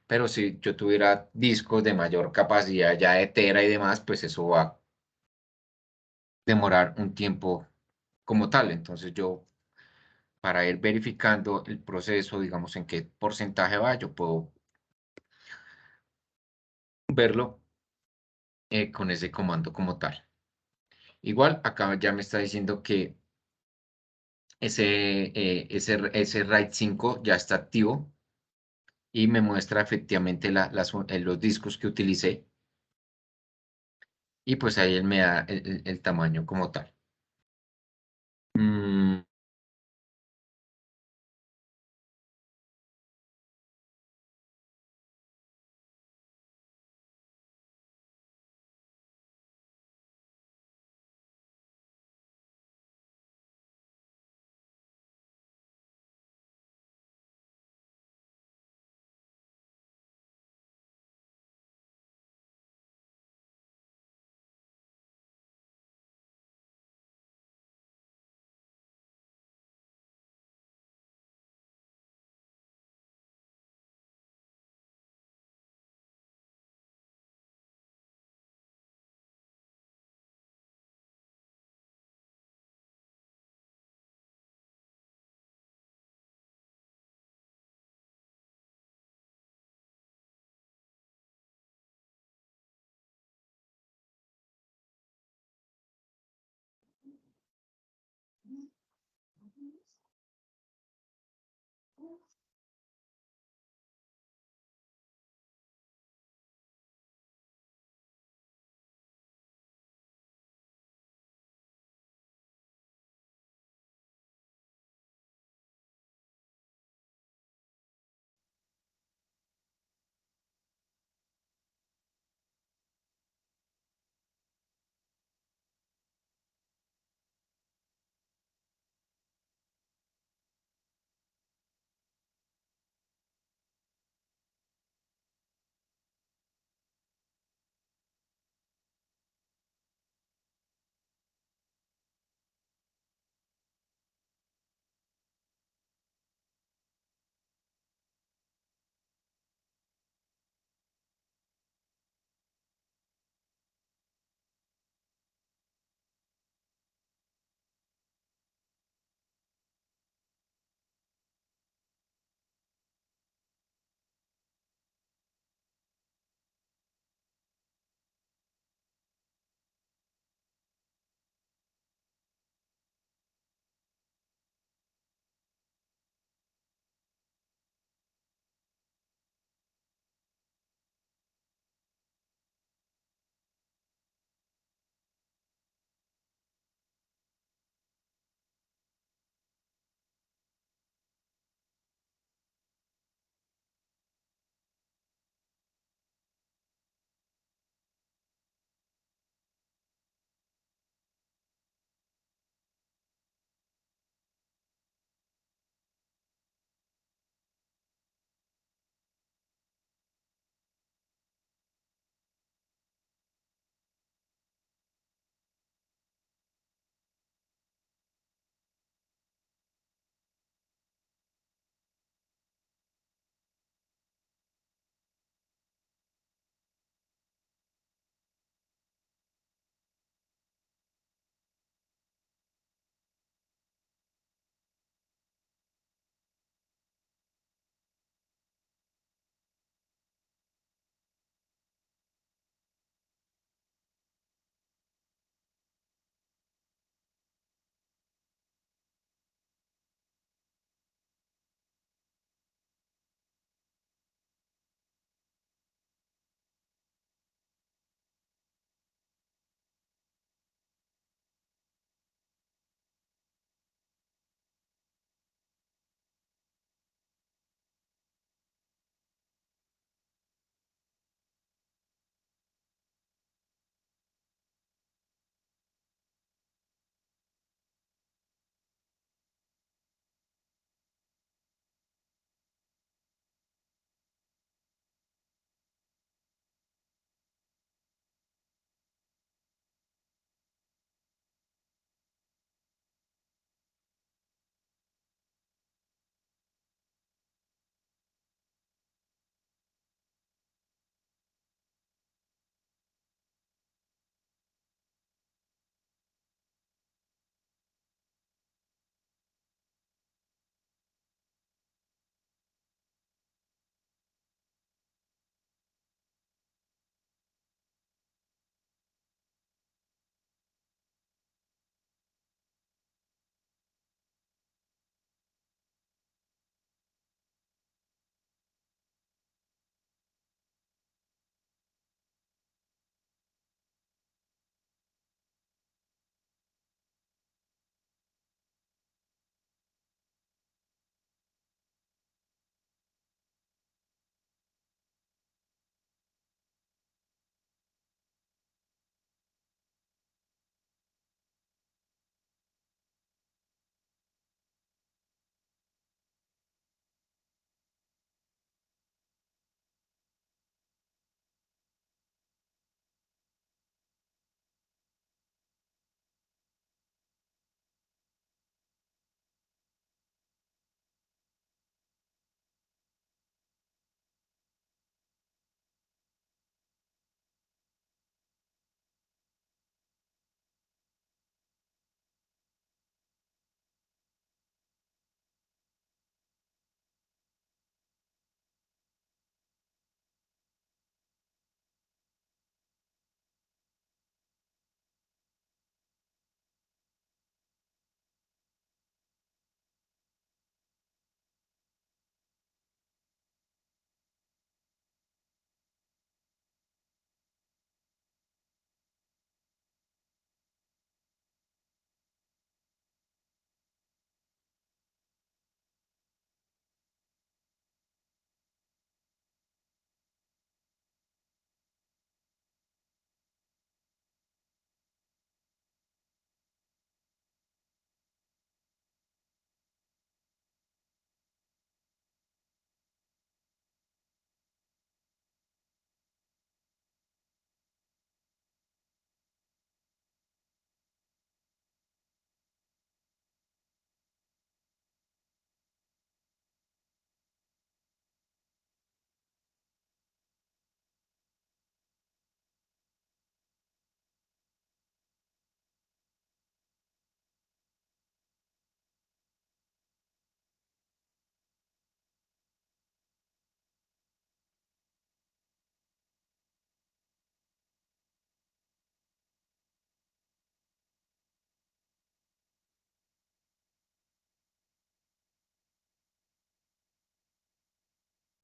Pero si yo tuviera discos de mayor capacidad ya de tera y demás, pues eso va a demorar un tiempo como tal. Entonces yo, para ir verificando el proceso, digamos en qué porcentaje va, yo puedo verlo con ese comando como tal. Igual, acá ya me está diciendo que ese RAID 5 ya está activo y me muestra efectivamente los discos que utilicé. Y pues ahí él me da el tamaño como tal. Mm,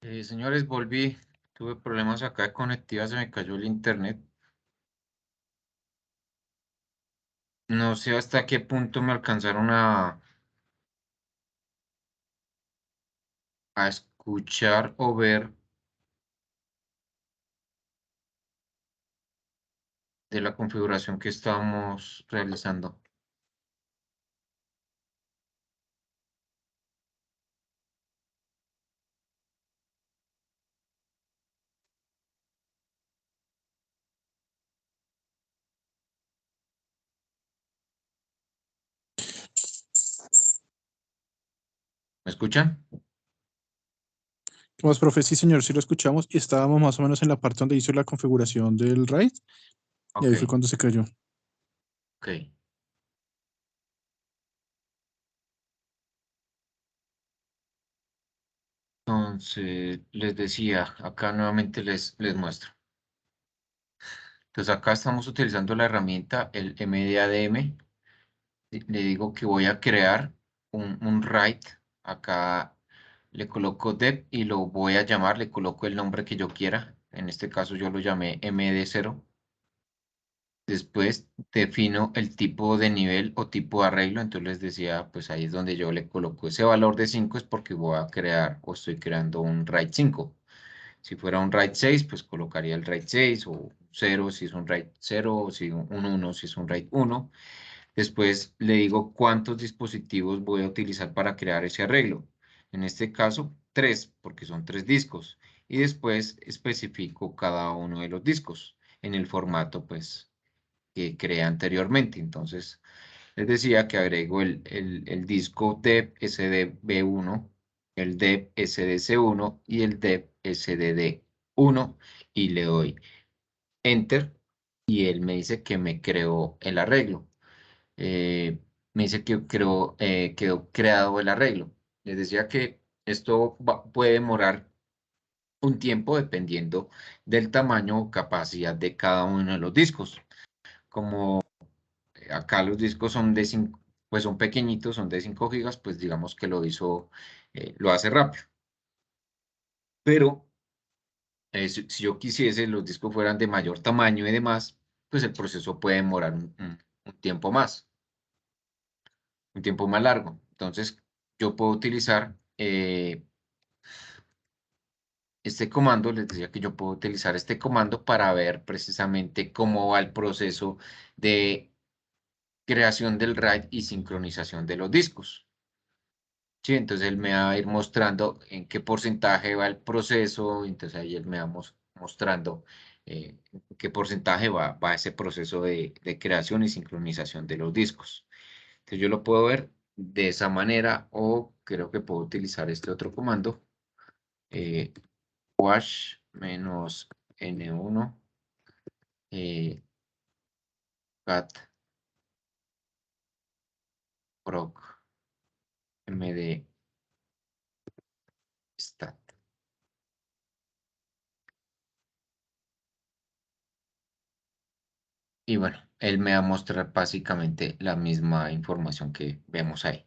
Señores, volví. Tuve problemas acá de conectividad, se me cayó el internet. No sé hasta qué punto me alcanzaron a escuchar o ver de la configuración que estábamos realizando. ¿Me escuchan? ¿Qué más, profe? Sí, señor, sí lo escuchamos y estábamos más o menos en la parte donde hizo la configuración del RAID y ahí fue Ok, cuando se cayó. ok. Entonces, les decía, acá nuevamente les muestro. Entonces, acá estamos utilizando la herramienta, el MDADM. Le digo que voy a crear un RAID. Acá le coloco dep y lo voy a llamar, le coloco el nombre que yo quiera. En este caso yo lo llamé MD0. Después defino el tipo de nivel o tipo de arreglo. Entonces les decía, pues ahí es donde yo le coloco ese valor de 5 es porque voy a crear o estoy creando un RAID 5. Si fuera un RAID 6, pues colocaría el RAID 6 o 0 si es un RAID 0 o si un 1 si es un RAID 1. Después le digo cuántos dispositivos voy a utilizar para crear ese arreglo. En este caso, 3, porque son 3 discos. Y después especifico cada uno de los discos en el formato, pues, que creé anteriormente. Entonces, les decía que agrego el disco DEP SDB1, el DEP SDC1 y el DEP SDD1 y le doy Enter y él me dice que me creó el arreglo. Me dice que quedó creado el arreglo. Les decía que esto puede demorar un tiempo dependiendo del tamaño o capacidad de cada uno de los discos. Como acá los discos son de 5, pues son pequeñitos, son de 5 gigas, pues digamos que lo hace rápido. Pero si yo quisiese los discos fueran de mayor tamaño y demás, pues el proceso puede demorar un tiempo más. Un tiempo más largo. Entonces, yo puedo utilizar este comando, les decía que yo puedo utilizar este comando para ver precisamente cómo va el proceso de creación del RAID y sincronización de los discos. Sí, entonces él me va a ir mostrando en qué porcentaje va el proceso, entonces ahí él me va mostrando en qué porcentaje va ese proceso de creación y sincronización de los discos. Entonces yo lo puedo ver de esa manera o creo que puedo utilizar este otro comando, wash -n1 cat proc md stat. Y bueno, él me va a mostrar básicamente la misma información que vemos ahí.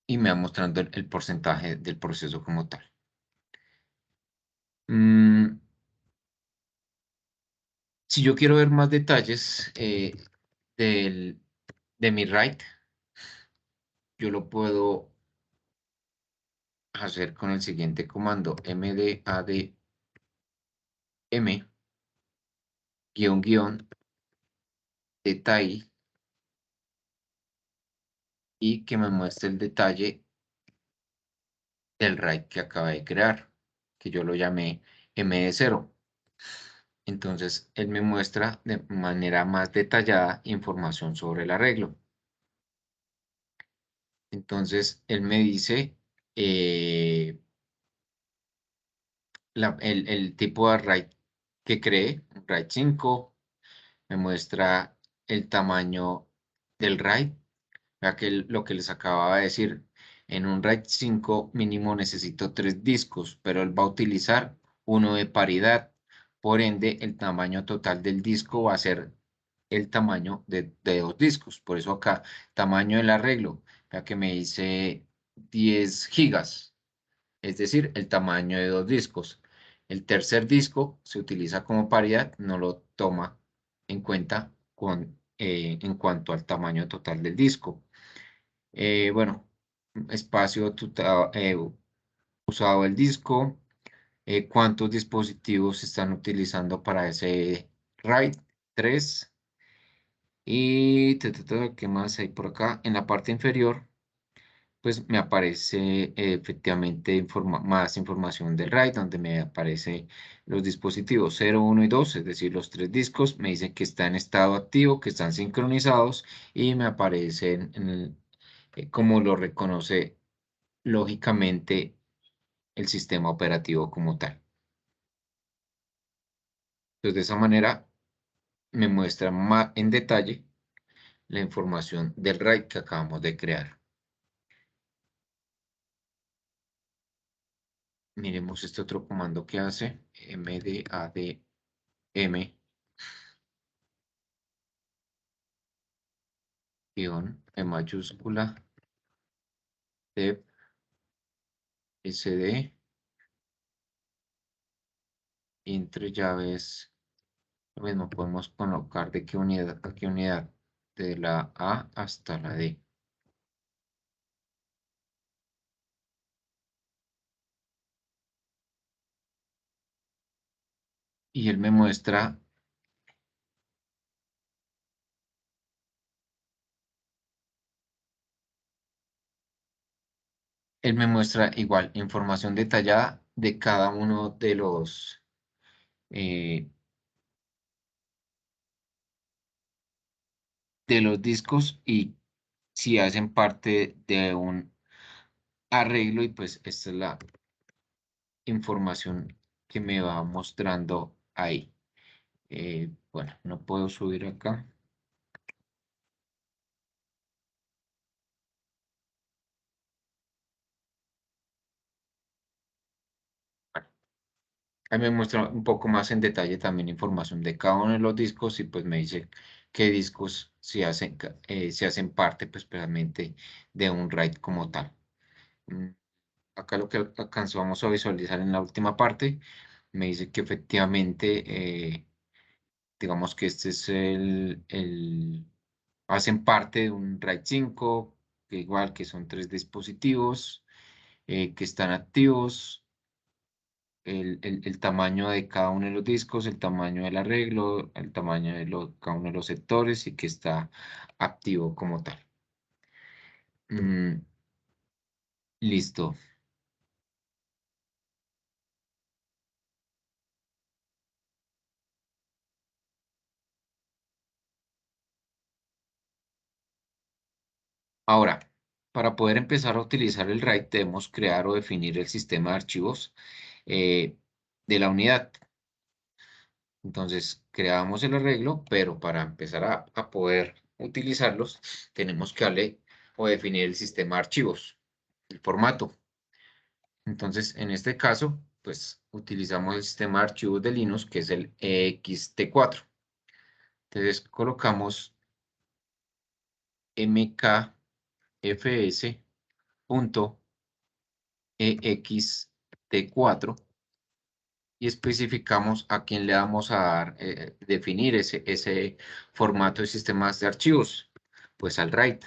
Y me va mostrando el porcentaje del proceso como tal. Si yo quiero ver más detalles de mi RAID, yo lo puedo hacer con el siguiente comando, mdadm detalle y que me muestre el detalle del RAID que acabé de crear, que yo lo llamé MD0. Entonces, él me muestra de manera más detallada información sobre el arreglo. Entonces, él me dice el tipo de RAID que cree, un RAID 5, me muestra el tamaño del RAID. Vea que lo que les acababa de decir, en un RAID 5 mínimo necesito 3 discos, pero él va a utilizar uno de paridad. Por ende, el tamaño total del disco va a ser el tamaño de 2 discos. Por eso acá, tamaño del arreglo. Vea que me dice 10 gigas, es decir, el tamaño de 2 discos. El tercer disco se utiliza como paridad, no lo toma en cuenta en cuanto al tamaño total del disco. Bueno, espacio usado el disco, cuántos dispositivos se están utilizando para ese RAID, 3. Y ¿qué más hay por acá? En la parte inferior, pues me aparece efectivamente más información del RAID, donde me aparece los dispositivos 0, 1 y 2, es decir, los 3 discos. Me dice que está en estado activo, que están sincronizados y me aparecen como lo reconoce lógicamente el sistema operativo como tal. Entonces, de esa manera me muestra más en detalle la información del RAID que acabamos de crear. Miremos este otro comando que hace, mdadm, -e mayúscula, dep, sd, entre llaves, lo mismo podemos colocar de qué unidad a qué unidad, de la A hasta la D. Y él me muestra igual información detallada de cada uno de los discos y si hacen parte de un arreglo, y pues esta es la información que me va mostrando ahí. Bueno, no puedo subir acá. Ahí me muestra un poco más en detalle también información de cada uno de los discos y pues me dice qué discos se hacen parte pues realmente de un RAID como tal. Acá lo que alcanzamos a visualizar en la última parte me dice que efectivamente digamos que este es hacen parte de un RAID 5, que igual que son 3 dispositivos que están activos. El tamaño de cada uno de los discos, el tamaño del arreglo, el tamaño de cada uno de los sectores y que está activo como tal. Listo. Ahora, para poder empezar a utilizar el RAID debemos crear o definir el sistema de archivos de la unidad. Entonces, creamos el arreglo, pero para empezar a poder utilizarlos, tenemos que darle o definir el sistema de archivos, el formato. Entonces, en este caso, pues utilizamos el sistema de archivos de Linux, que es el ext4. Entonces, colocamos mkfs.ext4 y especificamos a quién le vamos a dar, definir ese formato de sistemas de archivos. Pues al RAID.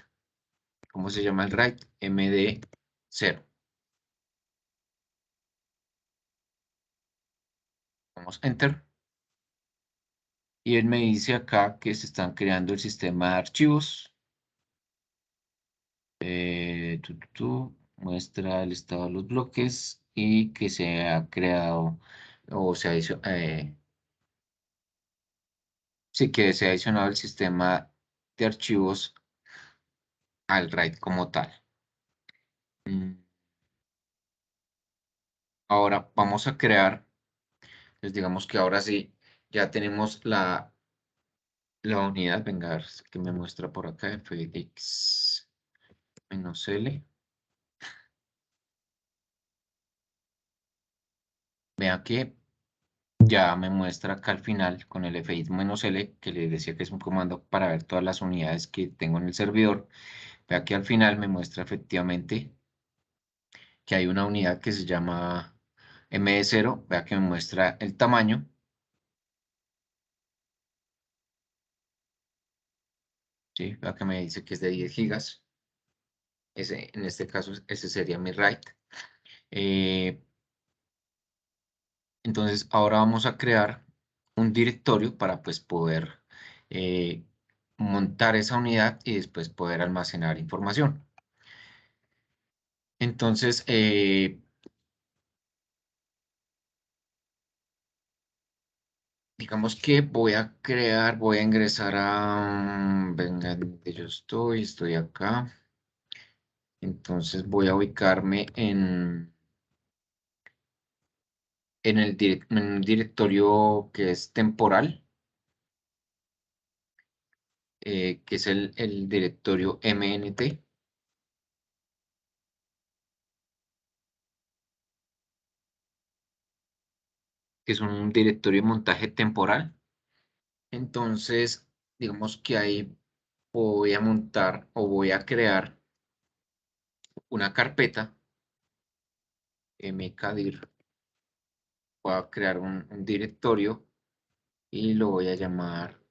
¿Cómo se llama el RAID? md0. Damos Enter. Y él me dice acá que se están creando el sistema de archivos. Muestra el estado de los bloques y que se ha creado o se ha sí que se ha adicionado el sistema de archivos al RAID como tal. Ahora vamos a crear, pues digamos que ahora sí ya tenemos la unidad. Venga, a ver que me muestra por acá, fx-l. Vea que ya me muestra acá al final con el fx-l, que les decía que es un comando para ver todas las unidades que tengo en el servidor. Vea que al final me muestra efectivamente que hay una unidad que se llama M0, vea que me muestra el tamaño. ¿Sí? Vea que me dice que es de 10 gigas. En este caso, ese sería mi write. Entonces, ahora vamos a crear un directorio para pues poder montar esa unidad y después poder almacenar información. Entonces, digamos que voy a ingresar a, venga, donde yo estoy acá. Entonces voy a ubicarme en un directorio que es temporal, que es el directorio MNT. Que es un directorio de montaje temporal. Entonces, digamos que ahí voy a montar o voy a crear una carpeta mkdir. Voy a crear un directorio y lo voy a llamar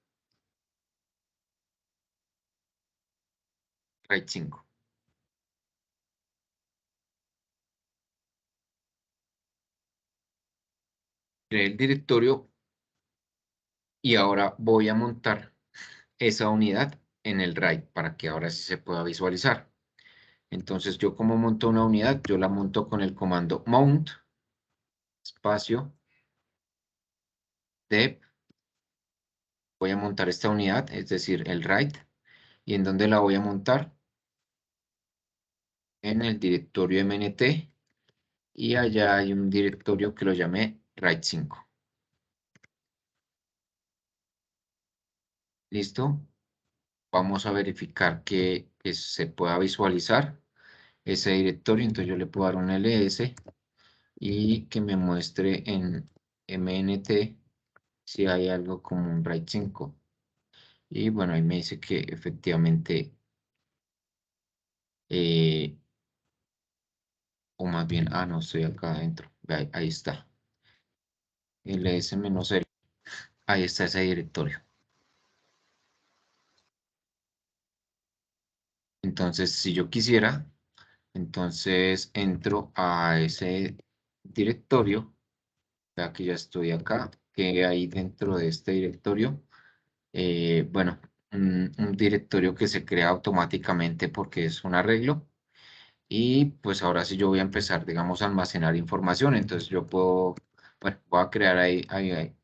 RAID 5. Creé el directorio y ahora voy a montar esa unidad en el RAID para que ahora sí se pueda visualizar. Entonces, yo como monto una unidad, yo la monto con el comando mount, espacio, dep. Voy a montar esta unidad, es decir, el RAID. ¿Y en dónde la voy a montar? En el directorio MNT. Y allá hay un directorio que lo llamé RAID 5. ¿Listo? Vamos a verificar que se pueda visualizar ese directorio. Entonces yo le puedo dar un ls y que me muestre en MNT si hay algo como un RAID 5. Y bueno, ahí me dice que efectivamente, o más bien, no, estoy acá adentro. Ahí está. ls-l. Ahí está ese directorio. Entonces, si yo quisiera, entonces entro a ese directorio. Ya que ya estoy acá, que hay dentro de este directorio, bueno, un directorio que se crea automáticamente porque es un arreglo. Y pues ahora sí yo voy a empezar, digamos, a almacenar información. Entonces yo puedo, bueno, voy a crear ahí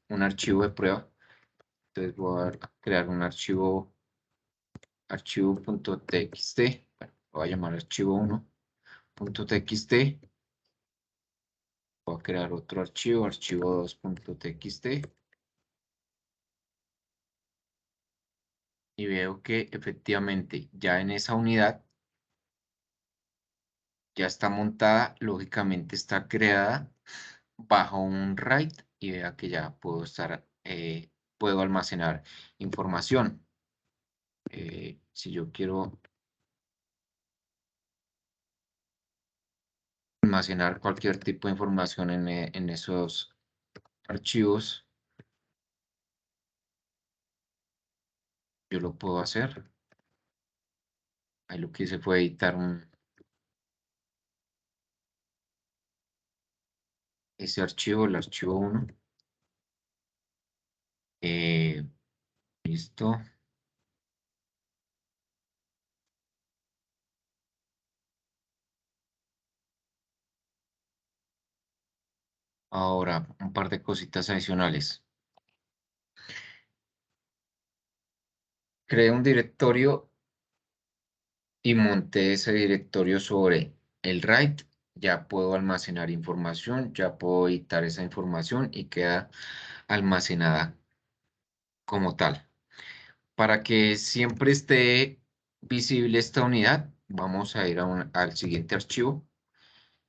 un archivo de prueba. Entonces voy a crear un archivo.txt. Bueno, voy a llamar archivo 1.txt. Voy a crear otro archivo 2.txt. Y veo que efectivamente ya en esa unidad ya está montada, lógicamente está creada bajo un RAID y vea que ya puedo almacenar información. Si yo quiero almacenar cualquier tipo de información en esos archivos, yo lo puedo hacer. Ahí lo que hice fue editar ese archivo, el archivo 1. Listo. Ahora, un par de cositas adicionales. Creé un directorio y monté ese directorio sobre el RAID. Ya puedo almacenar información, ya puedo editar esa información y queda almacenada como tal. Para que siempre esté visible esta unidad, vamos a ir al siguiente archivo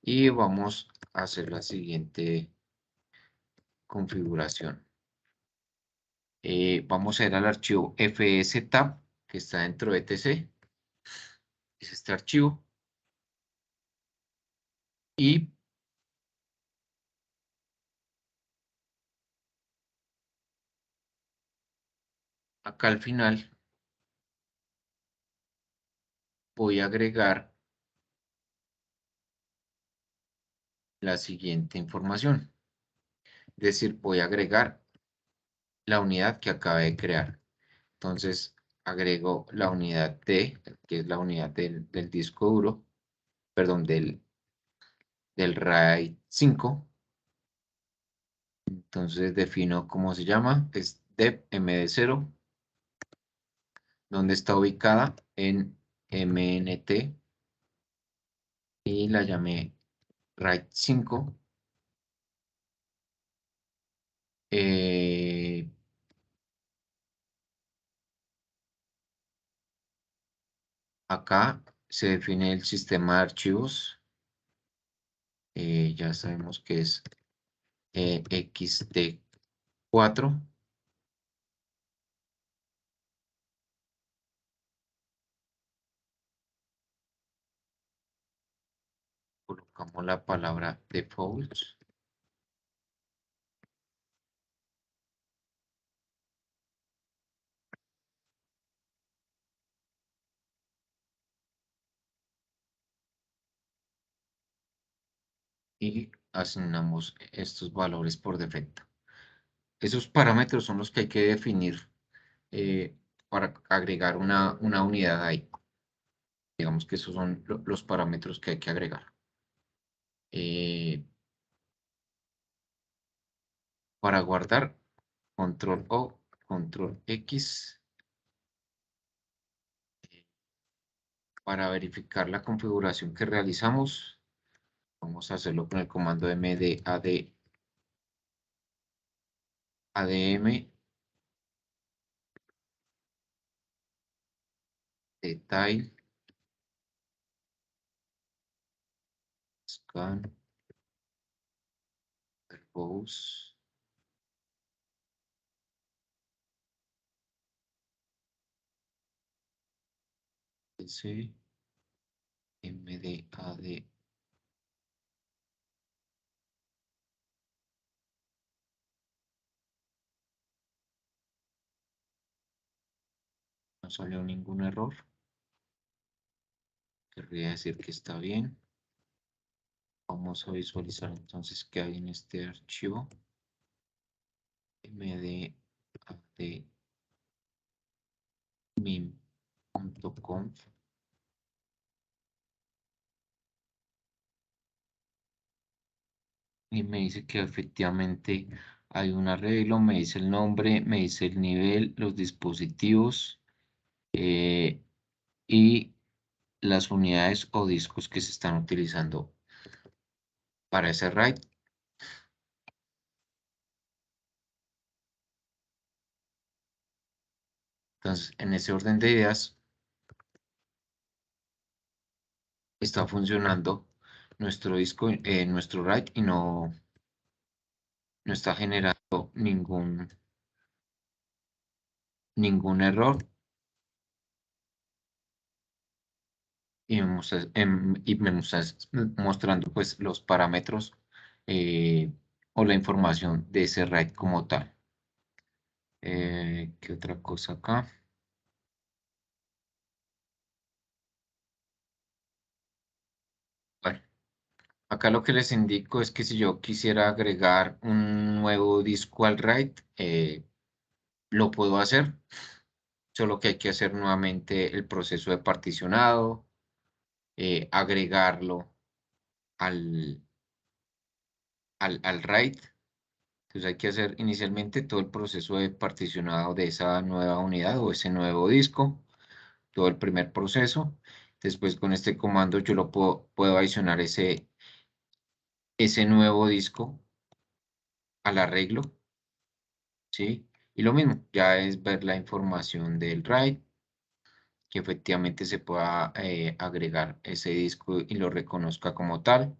y vamos a hacer la siguiente configuración. Vamos a ir al archivo fstab que está dentro de etc. Es este archivo. Y acá al final voy a agregar la siguiente información. Es decir, voy a agregar la unidad que acabé de crear. Entonces, agrego la unidad D, que es la unidad del disco duro, perdón, del RAID 5. Entonces, defino cómo se llama, es dep md0, donde está ubicada en MNT, y la llamé RAID 5. Acá se define el sistema de archivos. Ya sabemos que es XT4. Colocamos la palabra default. Y asignamos estos valores por defecto. Esos parámetros son los que hay que definir para agregar una unidad ahí. Digamos que esos son los parámetros que hay que agregar. Para guardar, control O, control X. Para verificar la configuración que realizamos, vamos a hacerlo con el comando mdad adm detail scan repose s mdad no salió ningún error, querría decir que está bien. Vamos a visualizar entonces qué hay en este archivo mdad min.conf. Y me dice que efectivamente hay un arreglo, me dice el nombre, me dice el nivel, los dispositivos y las unidades o discos que se están utilizando para ese RAID. Entonces, en ese orden de ideas, está funcionando nuestro disco, nuestro RAID, y no está generando ningún error. Y me está mostrando pues los parámetros o la información de ese RAID como tal. ¿Qué otra cosa acá? Bueno, acá lo que les indico es que si yo quisiera agregar un nuevo disco al RAID, lo puedo hacer, solo que hay que hacer nuevamente el proceso de particionado, agregarlo al RAID. Entonces hay que hacer inicialmente todo el proceso de particionado de esa nueva unidad o ese nuevo disco, todo el primer proceso. Después con este comando yo lo puedo adicionar ese nuevo disco al arreglo, ¿sí? Y lo mismo, ya es ver la información del RAID, que efectivamente se pueda agregar ese disco y lo reconozca como tal.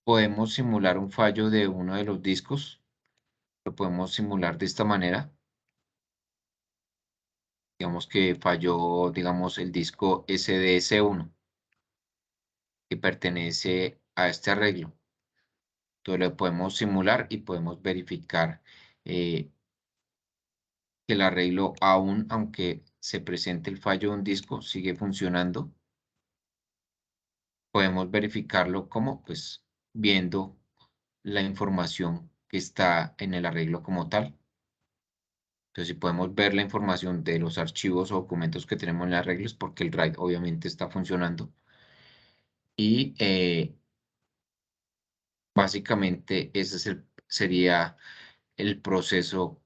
Podemos simular un fallo de uno de los discos, lo podemos simular de esta manera. Digamos que falló, digamos, el disco SDS1. que pertenece a este arreglo. Entonces lo podemos simular y podemos verificar que el arreglo, aún aunque se presente el fallo de un disco, sigue funcionando. Podemos verificarlo como, pues, viendo la información que está en el arreglo como tal. Entonces, si podemos ver la información de los archivos o documentos que tenemos en el arreglo, es porque el RAID obviamente está funcionando. Y básicamente ese sería el proceso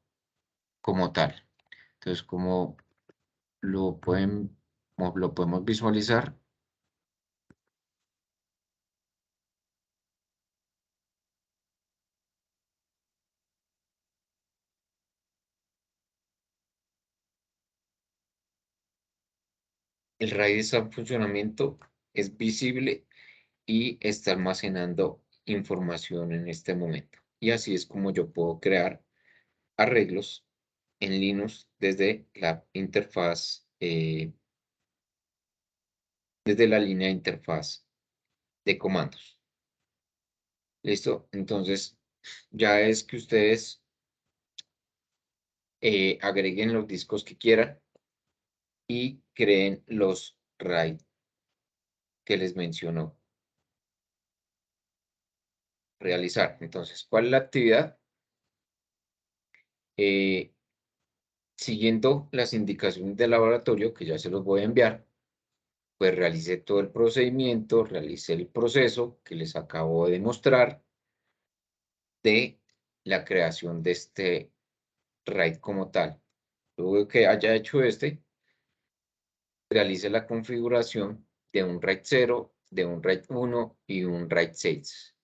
como tal. Entonces, como como lo podemos visualizar, el RAID está en funcionamiento, es visible y está almacenando información en este momento. Y así es como yo puedo crear arreglos en Linux desde la interfaz, desde la línea de interfaz de comandos. ¿Listo? Entonces, ya es que ustedes agreguen los discos que quieran y creen los RAID que les mencionó realizar. Entonces, ¿cuál es la actividad? Siguiendo las indicaciones del laboratorio, que ya se los voy a enviar, pues realice todo el procedimiento, realice el proceso que les acabo de mostrar de la creación de este RAID como tal. Luego que haya hecho realice la configuración de un RAID 0, de un RAID 1 y un RAID 6.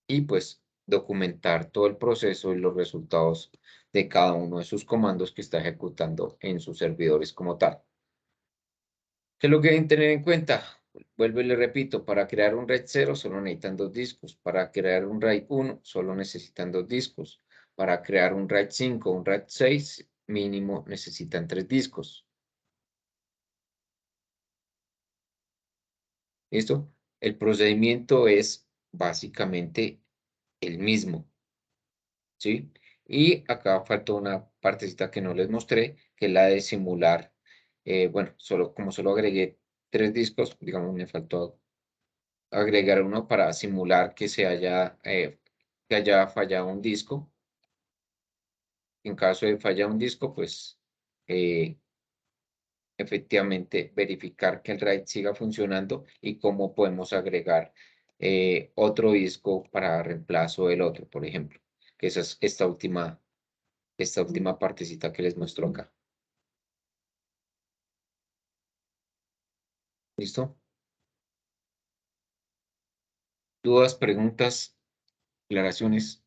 Y pues documentar todo el proceso y los resultados de cada uno de sus comandos que está ejecutando en sus servidores como tal. ¿Qué es lo que deben tener en cuenta? Vuelvo y le repito, para crear un RAID 0 solo necesitan 2 discos. Para crear un RAID 1 solo necesitan 2 discos. Para crear un RAID 5 o un RAID 6 mínimo necesitan 3 discos. ¿Listo? El procedimiento es básicamente el mismo. ¿Sí? Y acá faltó una partecita que no les mostré, que es la de simular. Bueno, como solo agregué 3 discos, digamos, me faltó agregar uno para simular que que haya fallado un disco. En caso de fallar un disco, pues efectivamente verificar que el RAID siga funcionando y cómo podemos agregar otro disco para reemplazo del otro, por ejemplo, que esa es esta última partecita que les muestro acá. ¿Listo? ¿Dudas, preguntas, aclaraciones?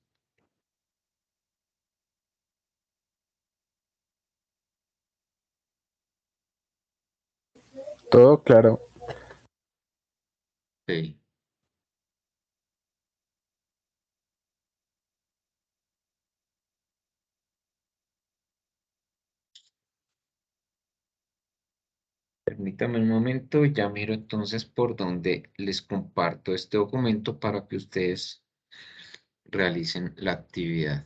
Todo claro. Sí. Permítame un momento, ya miro entonces por dónde les comparto este documento para que ustedes realicen la actividad.